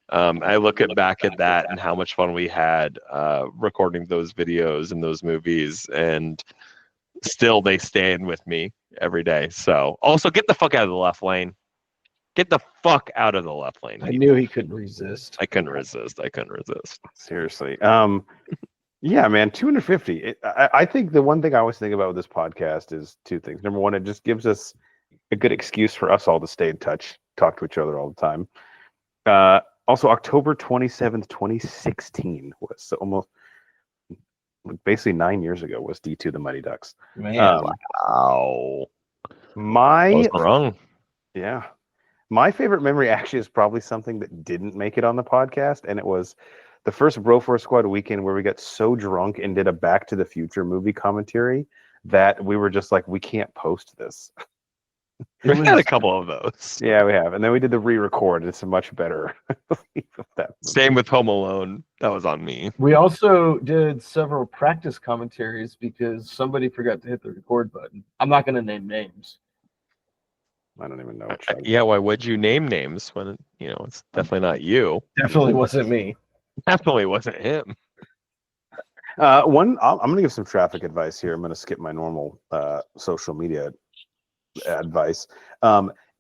I look back at that and how much fun we had recording those videos and those movies, and still they stand with me every day. So also get the fuck out of the left lane. Get the fuck out of the left lane. I knew he couldn't resist. I couldn't resist. Seriously. Yeah, man, 250. I think the one thing I always think about with this podcast is two things. Number one, it just gives us a good excuse for us all to stay in touch, talk to each other all the time. Also, October 27th, 2016 was almost basically 9 years ago was D2 the Mighty Ducks. Man, wow. I was wrong. Yeah. My favorite memory actually is probably something that didn't make it on the podcast, and it was the first Broforce Squad weekend where we got so drunk and did a Back to the Future movie commentary that we were just like, we can't post this. We've had a couple of those. Yeah, we have. And then we did the re-record, and it's a much better Same with Home Alone. That was on me. We also did several practice commentaries because somebody forgot to hit the record button. I'm not going to name names. I don't even know. Yeah, why would you name names when it's definitely not you? Definitely wasn't me. Definitely wasn't him. I'm going to give some traffic advice here. I'm going to skip my normal social media advice.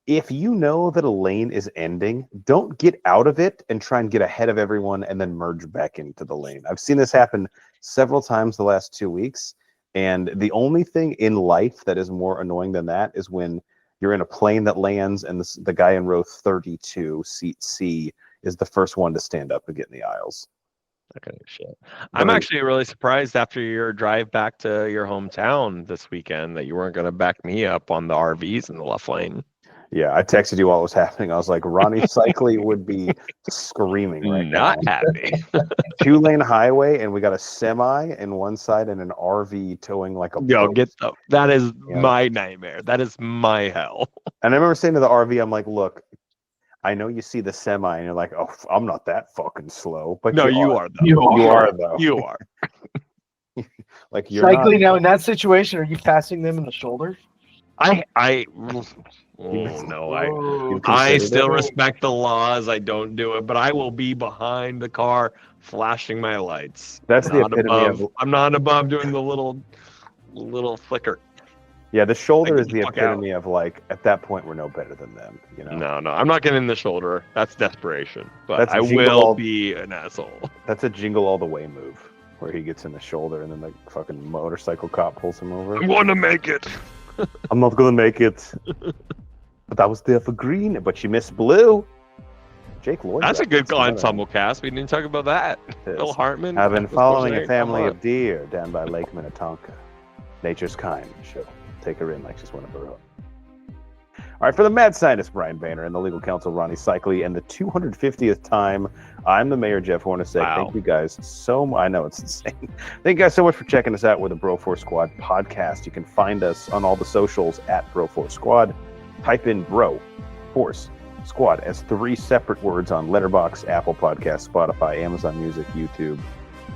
If you know that a lane is ending, don't get out of it and try and get ahead of everyone and then merge back into the lane. I've seen this happen several times the last 2 weeks. And the only thing in life that is more annoying than that is when you're in a plane that lands and the guy in row 32, seat C, is the first one to stand up and get in the aisles. Okay, shit. I'm actually really surprised after your drive back to your hometown this weekend that you weren't going to back me up on the RVs in the left lane. Yeah, I texted you while it was happening. I was like, Ronnie Cycli would be screaming right now. Not happy. 2-lane highway, and we got a semi in one side and an RV towing like a boat. That is my nightmare. That is my hell. And I remember saying to the RV, I'm like, look, I know you see the semi, and you're like, oh, I'm not that fucking slow. But no, you are though. You are though. You are. Like you're Cycling now in that situation, are you passing them in the shoulder? I still respect the laws. I don't do it, but I will be behind the car flashing my lights. That's the epitome of. I'm not above doing the little flicker. Yeah, the shoulder is the epitome of like at that point we're no better than them. You know. No, I'm not getting in the shoulder. That's desperation. But I will be an asshole. That's a jingle all the way move where he gets in the shoulder and then the fucking motorcycle cop pulls him over. I'm going to make it. I'm not gonna make it. But I was there for green, but you missed blue. Jake Lloyd. That's a good ensemble cast. We didn't talk about that. Bill Hartman. I've been following a family of deer down by Lake Minnetonka. Nature's kind. She'll take her in like she's one of her own. All right, for the mad scientist Brian Boehner and the legal counsel Ronnie Cycli, and the 250th time, I'm the mayor Jeff Hornacek. Thank you guys so much. I know it's insane. Thank you guys so much for checking us out with the Bro Force Squad podcast. You can find us on all the socials at Bro Force Squad. Type in Bro Force Squad as 3 separate words on Letterboxd, Apple Podcasts, Spotify, Amazon Music, YouTube,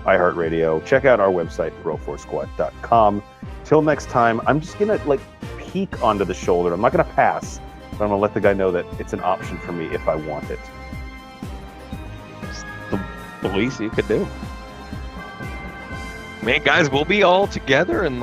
iHeartRadio. Check out our website, broforcesquad.com. Till next time, I'm just going to peek onto the shoulder. I'm not going to pass, but I'm going to let the guy know that it's an option for me if I want it. It's the least you could do. Man, guys, we'll be all together in